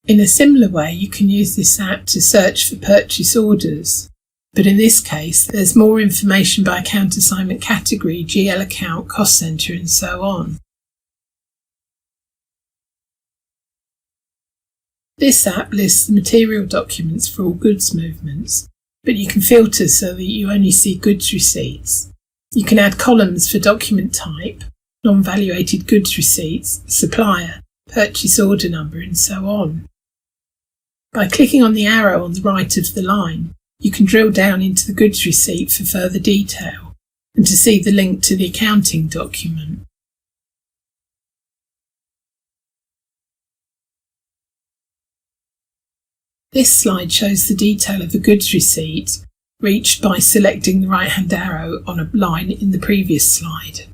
In a similar way, you can use this app to search for purchase orders, but in this case, there's more information by account assignment category, GL account, cost centre, and so on. This app lists the material documents for all goods movements, but you can filter so that you only see goods receipts. You can add columns for document type, non-valuated goods receipts, supplier, purchase order number, and so on. By clicking on the arrow on the right of the line, you can drill down into the goods receipt for further detail and to see the link to the accounting document. This slide shows the detail of the goods receipt reached by selecting the right-hand arrow on a line in the previous slide.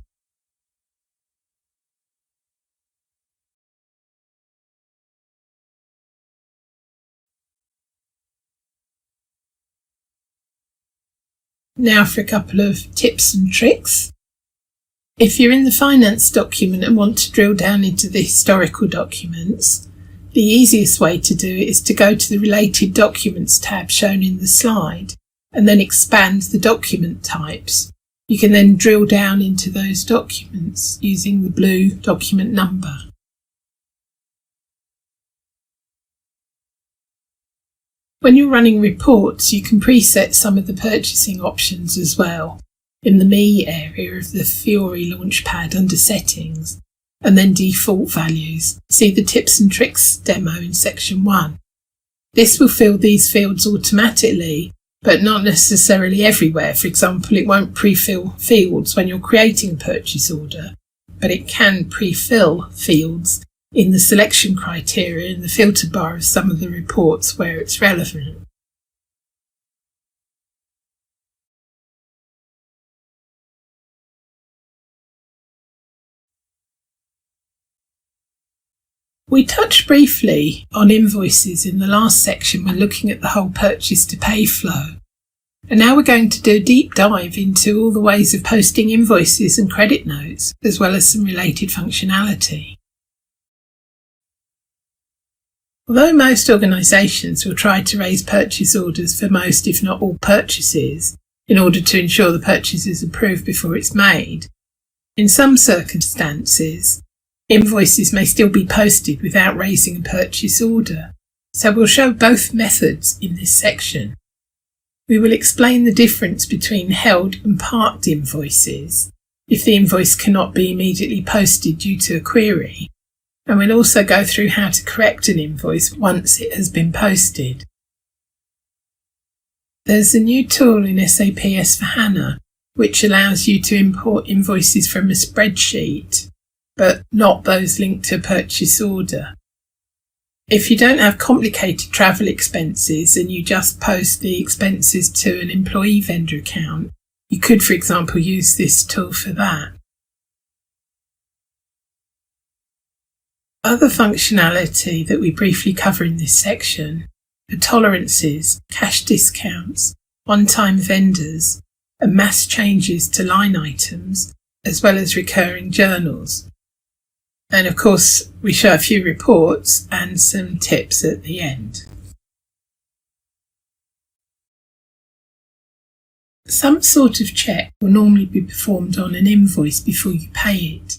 Now for a couple of tips and tricks. If you're in the finance document and want to drill down into the historical documents, the easiest way to do it is to go to the Related Documents tab shown in the slide and then expand the document types. You can then drill down into those documents using the blue document number. When you're running reports, you can preset some of the purchasing options as well in the Me area of the Fiori Launchpad under Settings, and then Default Values. See the Tips and Tricks demo in section 1. This will fill these fields automatically, but not necessarily everywhere. For example, it won't pre-fill fields when you're creating a purchase order, but it can pre-fill fields in the selection criteria in the filter bar of some of the reports where it's relevant. We touched briefly on invoices in the last section when looking at the whole purchase to pay flow. And now we're going to do a deep dive into all the ways of posting invoices and credit notes, as well as some related functionality. Although most organisations will try to raise purchase orders for most, if not all, purchases in order to ensure the purchase is approved before it's made, in some circumstances, invoices may still be posted without raising a purchase order, so we'll show both methods in this section. We will explain the difference between held and parked invoices, if the invoice cannot be immediately posted due to a query, and we'll also go through how to correct an invoice once it has been posted. There's a new tool in SAP S/4HANA which allows you to import invoices from a spreadsheet, but not those linked to a purchase order. If you don't have complicated travel expenses and you just post the expenses to an employee vendor account, you could, for example, use this tool for that. Other functionality that we briefly cover in this section are tolerances, cash discounts, one-time vendors, and mass changes to line items, as well as recurring journals. And of course, we show a few reports and some tips at the end. Some sort of check will normally be performed on an invoice before you pay it.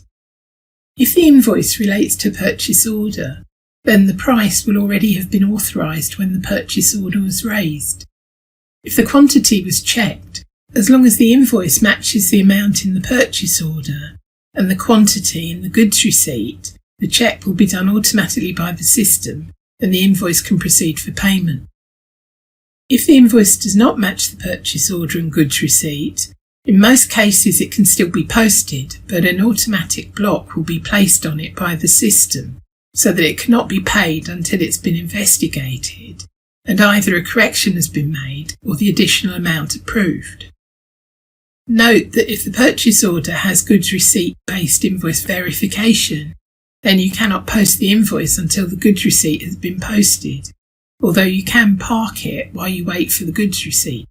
If the invoice relates to a purchase order, then the price will already have been authorised when the purchase order was raised. If the quantity was checked, as long as the invoice matches the amount in the purchase order and the quantity in the goods receipt, the check will be done automatically by the system and the invoice can proceed for payment. If the invoice does not match the purchase order and goods receipt, in most cases it can still be posted, but an automatic block will be placed on it by the system so that it cannot be paid until it's been investigated and either a correction has been made or the additional amount approved. Note that if the purchase order has goods receipt based invoice verification, then you cannot post the invoice until the goods receipt has been posted, although you can park it while you wait for the goods receipt.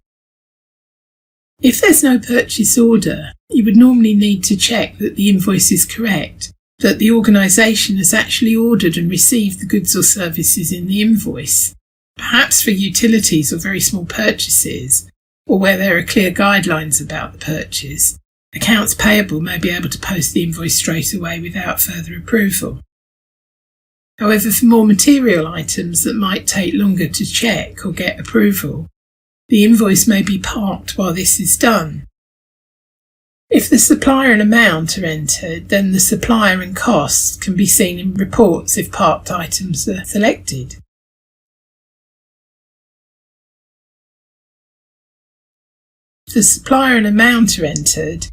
If there's no purchase order, you would normally need to check that the invoice is correct, that the organisation has actually ordered and received the goods or services in the invoice, perhaps for utilities or very small purchases, or where there are clear guidelines about the purchase. Accounts payable may be able to post the invoice straight away without further approval. However, for more material items that might take longer to check or get approval, the invoice may be parked while this is done. If the supplier and amount are entered, then the supplier and costs can be seen in reports if parked items are selected. If the supplier and amount are entered,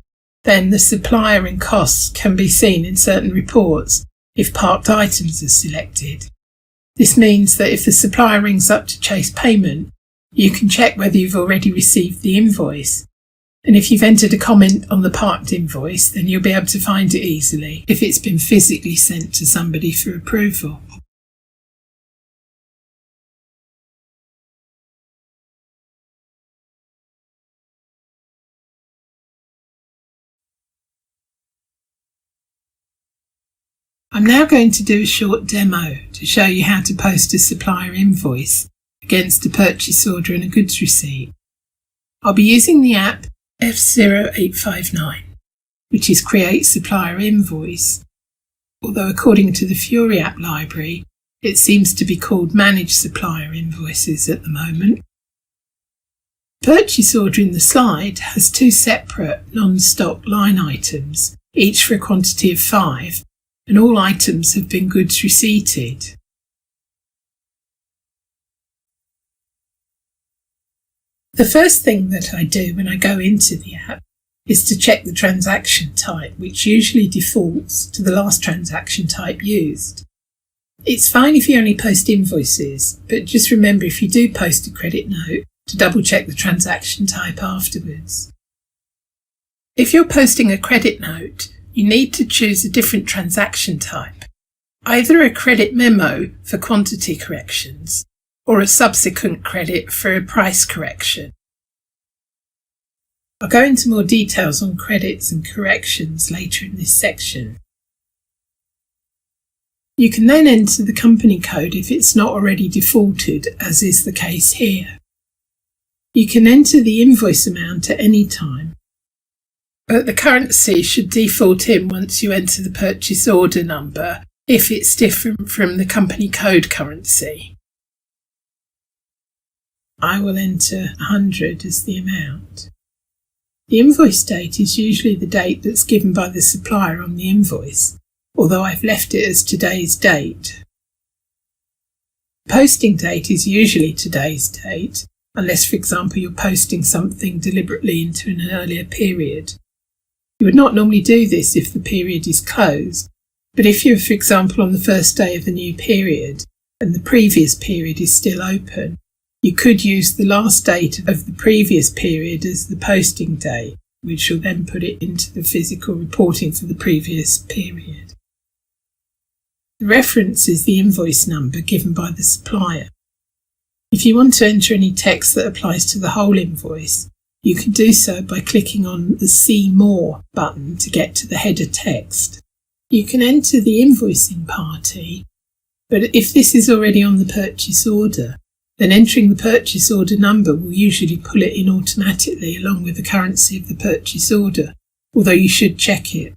then the supplier and costs can be seen in certain reports if parked items are selected. This means that if the supplier rings up to chase payment, you can check whether you've already received the invoice. And if you've entered a comment on the parked invoice, then you'll be able to find it easily if it's been physically sent to somebody for approval. I'm now going to do a short demo to show you how to post a supplier invoice against a purchase order and a goods receipt. I'll be using the app F0859, which is Create Supplier Invoice, although according to the Fiori app library, it seems to be called Manage Supplier Invoices at the moment. The purchase order in the slide has two separate non-stock line items, each for a quantity of 5, and all items have been goods receipted. The first thing that I do when I go into the app is to check the transaction type, which usually defaults to the last transaction type used. It's fine if you only post invoices, but just remember if you do post a credit note to double check the transaction type afterwards. If you're posting a credit note, you need to choose a different transaction type. either a credit memo for quantity corrections or a subsequent credit for a price correction. I'll go into more details on credits and corrections later in this section. You can then enter the company code if it's not already defaulted, as is the case here. You can enter the invoice amount at any time, but the currency should default in once you enter the purchase order number if it's different from the company code currency. I will enter 100 as the amount. The invoice date is usually the date that's given by the supplier on the invoice, although I've left it as today's date. Posting date is usually today's date, unless, for example, you're posting something deliberately into an earlier period. You would not normally do this if the period is closed, but if you're, for example, on the first day of a new period and the previous period is still open, you could use the last date of the previous period as the posting date, which will then put it into the physical reporting for the previous period. The reference is the invoice number given by the supplier. If you want to enter any text that applies to the whole invoice, you can do so by clicking on the See More button to get to the header text. You can enter the invoicing party, but if this is already on the purchase order, then entering the purchase order number will usually pull it in automatically along with the currency of the purchase order, although you should check it.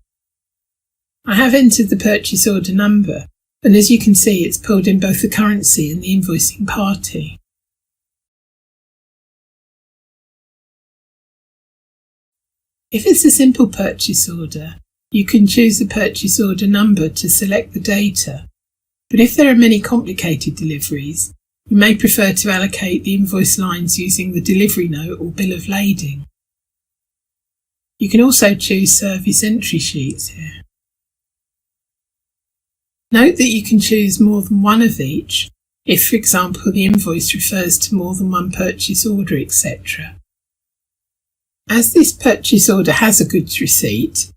I have entered the purchase order number, and as you can see, it's pulled in both the currency and the invoicing party. If it's a simple purchase order, you can choose the purchase order number to select the data, but if there are many complicated deliveries, you may prefer to allocate the invoice lines using the delivery note or bill of lading. You can also choose service entry sheets here. Note that you can choose more than one of each if, for example, the invoice refers to more than one purchase order, etc. As this purchase order has a goods receipt,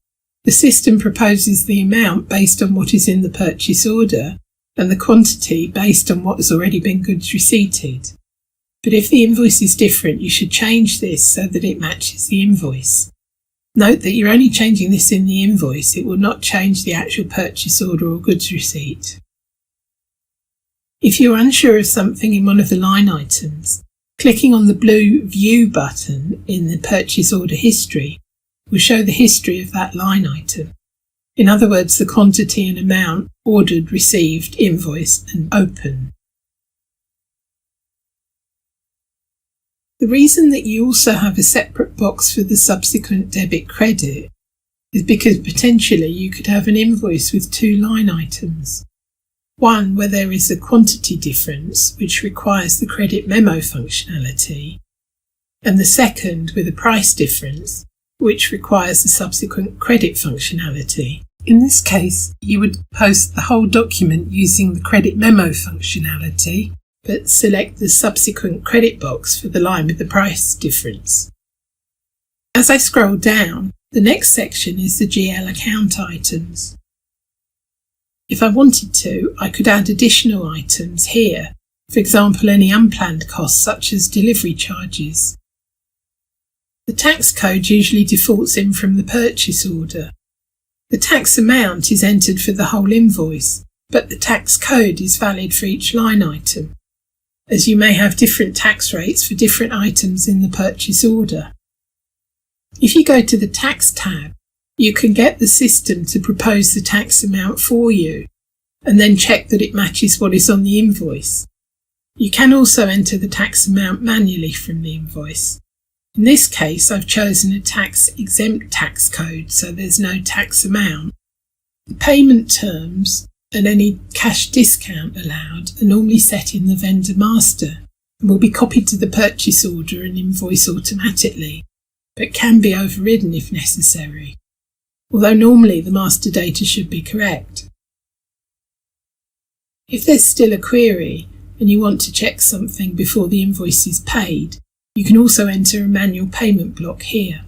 the system proposes the amount based on what is in the purchase order and the quantity based on what has already been goods receipted. But if the invoice is different, you should change this so that it matches the invoice. Note that you're only changing this in the invoice, it will not change the actual purchase order or goods receipt. If you're unsure of something in one of the line items, clicking on the blue View button in the purchase order history will show the history of that line item. In other words, the quantity and amount ordered, received, invoiced, and open. The reason that you also have a separate box for the subsequent debit credit is because potentially you could have an invoice with two line items. One where there is a quantity difference, which requires the credit memo functionality, and the second with a price difference, which requires the subsequent credit functionality. In this case, you would post the whole document using the credit memo functionality, but select the subsequent credit box for the line with the price difference. As I scroll down, the next section is the GL account items. If I wanted to, I could add additional items here, for example any unplanned costs such as delivery charges. The tax code usually defaults in from the purchase order. The tax amount is entered for the whole invoice, but the tax code is valid for each line item, as you may have different tax rates for different items in the purchase order. If you go to the Tax tab, you can get the system to propose the tax amount for you, and then check that it matches what is on the invoice. You can also enter the tax amount manually from the invoice. In this case, I've chosen a tax-exempt tax code, so there's no tax amount. The payment terms and any cash discount allowed are normally set in the vendor master and will be copied to the purchase order and invoice automatically, but can be overridden if necessary, although normally the master data should be correct. If there's still a query and you want to check something before the invoice is paid, you can also enter a manual payment block here.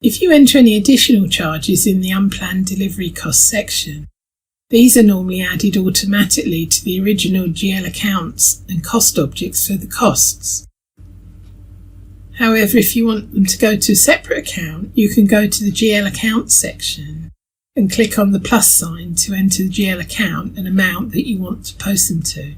If you enter any additional charges in the unplanned delivery cost section, these are normally added automatically to the original GL accounts and cost objects for the costs. However, if you want them to go to a separate account, you can go to the GL account section and click on the plus sign to enter the GL account and amount that you want to post them to.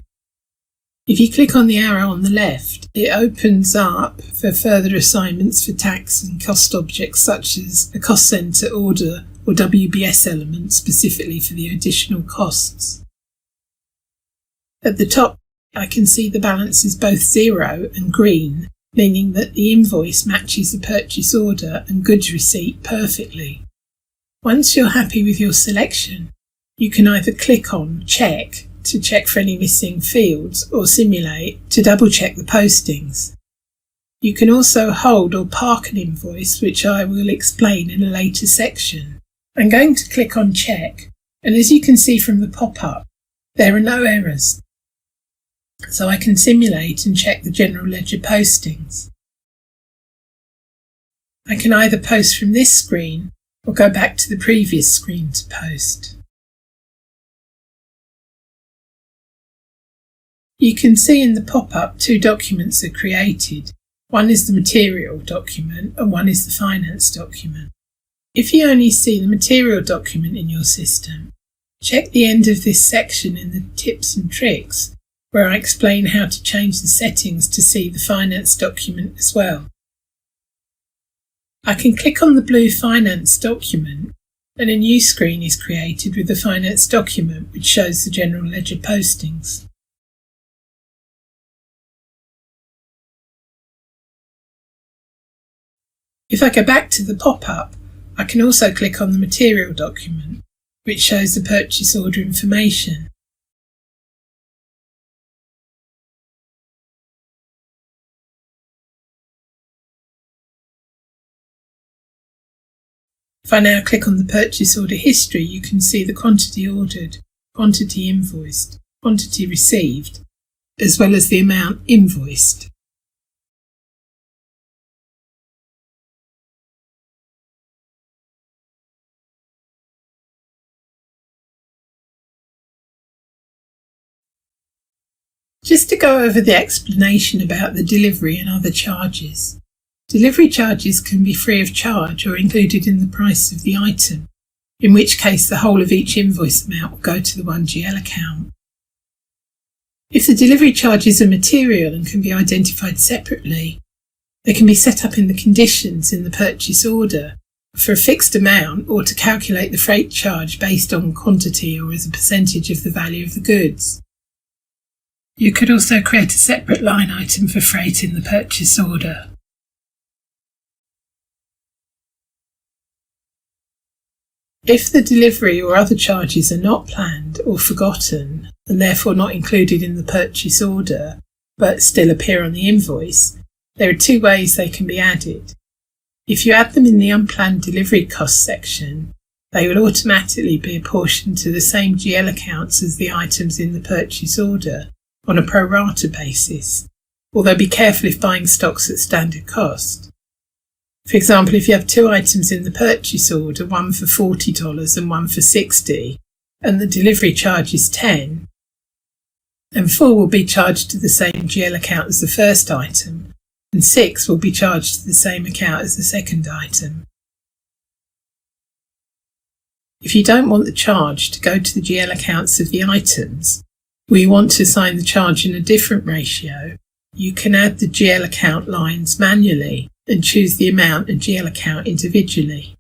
If you click on the arrow on the left, it opens up for further assignments for tax and cost objects such as a cost centre order or WBS element specifically for the additional costs. At the top, I can see the balance is both 0 and green, meaning that the invoice matches the purchase order and goods receipt perfectly. Once you're happy with your selection, you can either click on Check to check for any missing fields or Simulate to double check the postings. You can also hold or park an invoice, which I will explain in a later section. I'm going to click on Check, and as you can see from the pop-up, there are no errors. So I can simulate and check the general ledger postings. I can either post from this screen or go back to the previous screen to post. You can see in the pop-up 2 documents are created. One is the material document and one is the finance document. If you only see the material document in your system, check the end of this section in the tips and tricks where I explain how to change the settings to see the finance document as well. I can click on the blue finance document and a new screen is created with the finance document which shows the general ledger postings. If I go back to the pop-up, I can also click on the material document, which shows the purchase order information. If I now click on the purchase order history, you can see the quantity ordered, quantity invoiced, quantity received, as well as the amount invoiced. Just to go over the explanation about the delivery and other charges. Delivery charges can be free of charge or included in the price of the item, in which case the whole of each invoice amount will go to the 1GL account. If the delivery charges are material and can be identified separately, they can be set up in the conditions in the purchase order for a fixed amount or to calculate the freight charge based on quantity or as a percentage of the value of the goods. You could also create a separate line item for freight in the purchase order. If the delivery or other charges are not planned or forgotten and therefore not included in the purchase order but still appear on the invoice, there are 2 ways they can be added. If you add them in the unplanned delivery cost section, they will automatically be apportioned to the same GL accounts as the items in the purchase order on a pro rata basis, although be careful if buying stocks at standard cost. For example, if you have 2 items in the purchase order, one for $40 and one for $60, and the delivery charge is $10, then 4 will be charged to the same GL account as the first item, and 6 will be charged to the same account as the second item. If you don't want the charge to go to the GL accounts of the items, or you want to assign the charge in a different ratio, you can add the GL account lines manually and choose the amount and GL account individually.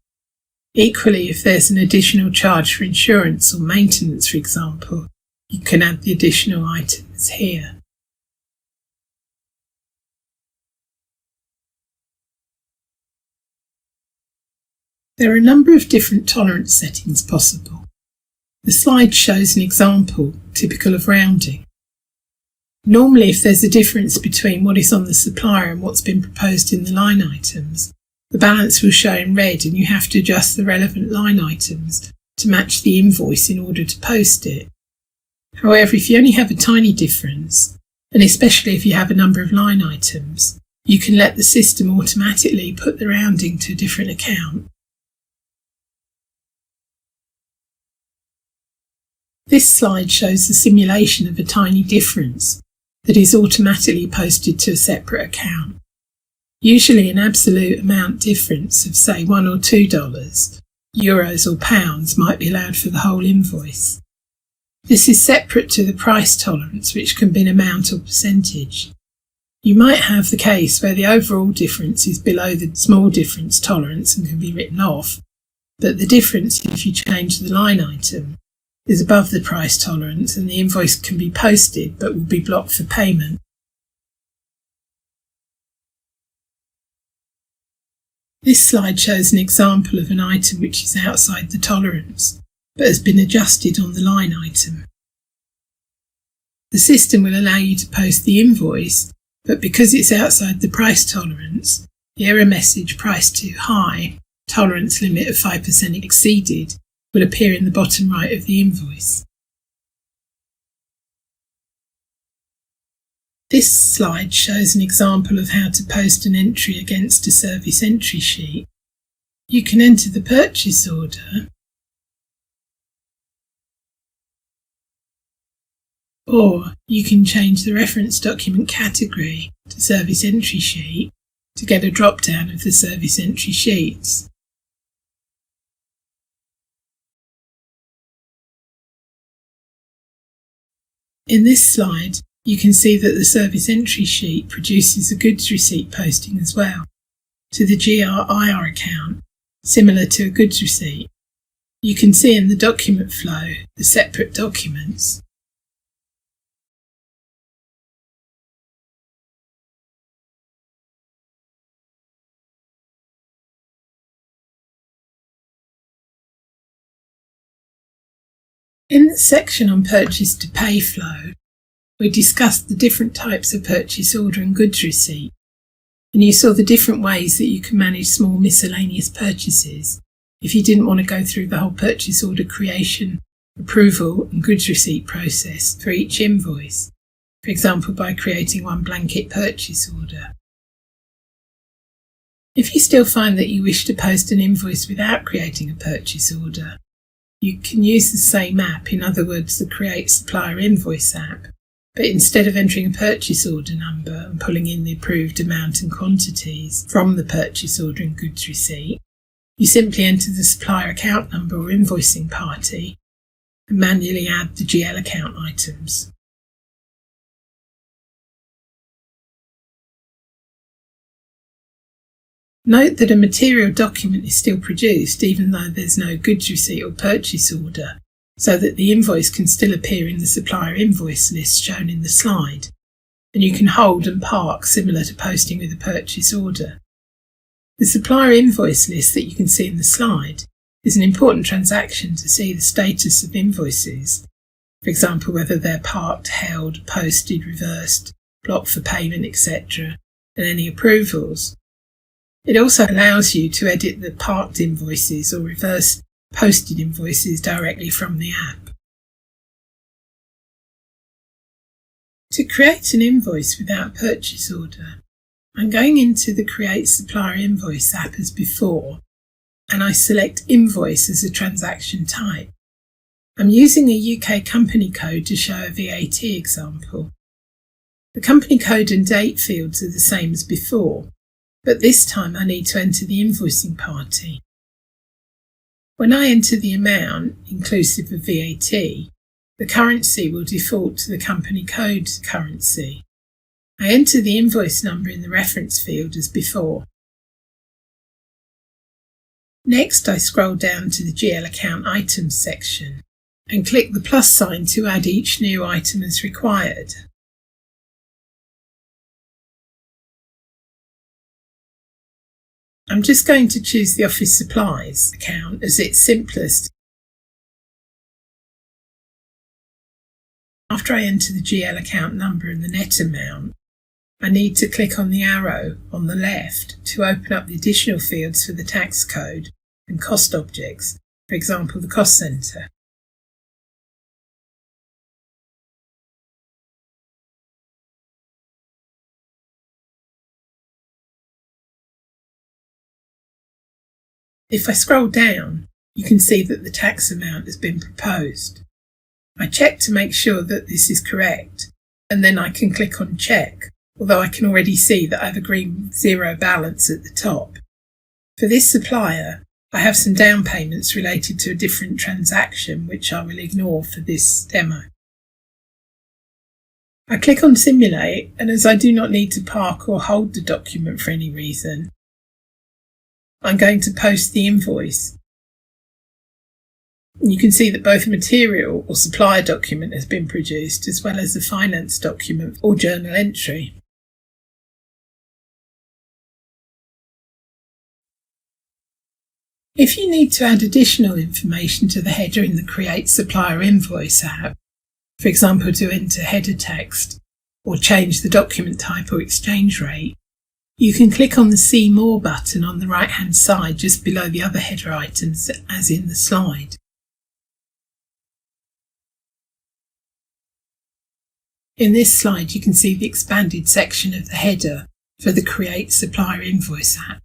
Equally, if there's an additional charge for insurance or maintenance, for example, you can add the additional items here. There are a number of different tolerance settings possible. The slide shows an example, typical of rounding. Normally, if there's a difference between what is on the supplier and what's been proposed in the line items, the balance will show in red and you have to adjust the relevant line items to match the invoice in order to post it. However, if you only have a tiny difference, and especially if you have a number of line items, You can let the system automatically put the rounding to a different account. This slide shows the simulation of a tiny difference that is automatically posted to a separate account. Usually an absolute amount difference of say $1 or $2, euros or pounds might be allowed for the whole invoice. This is separate to the price tolerance, which can be an amount or percentage. You might have the case where the overall difference is below the small difference tolerance and can be written off, but the difference, if you change the line item, is above the price tolerance and the invoice can be posted but will be blocked for payment. This slide shows an example of an item which is outside the tolerance, but has been adjusted on the line item. The system will allow you to post the invoice, but because it's outside the price tolerance, the error message "price too high, tolerance limit of 5% exceeded" will appear in the bottom right of the invoice. This slide shows an example of how to post an entry against a service entry sheet. You can enter the purchase order, or you can change the reference document category to service entry sheet to get a drop-down of the service entry sheets. In this slide, you can see that the service entry sheet produces a goods receipt posting as well, to the GRIR account, similar to a goods receipt. You can see in the document flow the separate documents. In the section on purchase to pay flow, we discussed the different types of purchase order and goods receipt, and you saw the different ways that you can manage small miscellaneous purchases if you didn't want to go through the whole purchase order creation, approval and goods receipt process for each invoice, for example by creating one blanket purchase order. If you still find that you wish to post an invoice without creating a purchase order, you can use the same app, in other words the Create Supplier Invoice app, but instead of entering a purchase order number and pulling in the approved amount and quantities from the purchase order and goods receipt, you simply enter the supplier account number or invoicing party and manually add the GL account items. Note that a material document is still produced even though there's no goods receipt or purchase order, so that the invoice can still appear in the supplier invoice list shown in the slide, and you can hold and park similar to posting with a purchase order. The supplier invoice list that you can see in the slide is an important transaction to see the status of invoices, for example whether they're parked, held, posted, reversed, blocked for payment, etc., and any approvals. It also allows you to edit the parked invoices or reverse posted invoices directly from the app. To create an invoice without a purchase order, I'm going into the Create Supplier Invoice app as before, and I select Invoice as a transaction type. I'm using a UK company code to show a VAT example. The company code and date fields are the same as before, but this time I need to enter the invoicing party. When I enter the amount, inclusive of VAT, the currency will default to the company code currency. I enter the invoice number in the reference field as before. Next, I scroll down to the GL account items section and click the plus sign to add each new item as required. I'm just going to choose the office supplies account as it's simplest. After I enter the GL account number and the net amount, I need to click on the arrow on the left to open up the additional fields for the tax code and cost objects, for example the cost centre. If I scroll down, you can see that the tax amount has been proposed. I check to make sure that this is correct, and then I can click on check, although I can already see that I've agreed with zero balance at the top. For this supplier, I have some down payments related to a different transaction, which I will ignore for this demo. I click on Simulate, and as I do not need to park or hold the document for any reason, I'm going to post the invoice. You can see that both a material or supplier document has been produced, as well as a finance document or journal entry. If you need to add additional information to the header in the Create Supplier Invoice app, for example to enter header text or change the document type or exchange rate, you can click on the See More button on the right hand side just below the other header items as in the slide. In this slide you can see the expanded section of the header for the Create Supplier Invoice app.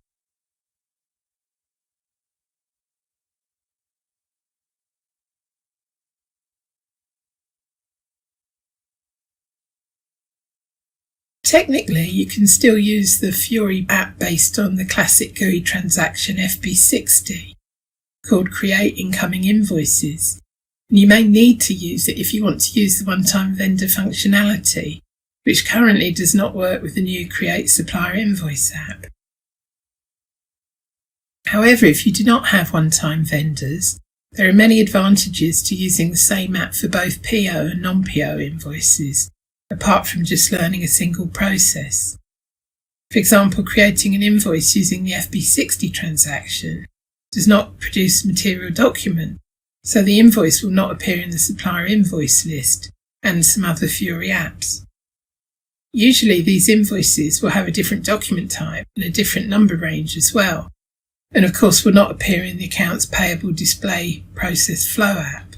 Technically, you can still use the Fiori app based on the classic GUI transaction FB60 called Create Incoming Invoices, and you may need to use it if you want to use the one-time vendor functionality, which currently does not work with the new Create Supplier Invoice app. However, if you do not have one-time vendors, there are many advantages to using the same app for both PO and non-PO invoices, apart from just learning a single process. For example, creating an invoice using the FB60 transaction does not produce a material document, so the invoice will not appear in the supplier invoice list and some other Fiori apps. Usually these invoices will have a different document type and a different number range as well, and of course will not appear in the Accounts Payable Display Process Flow app.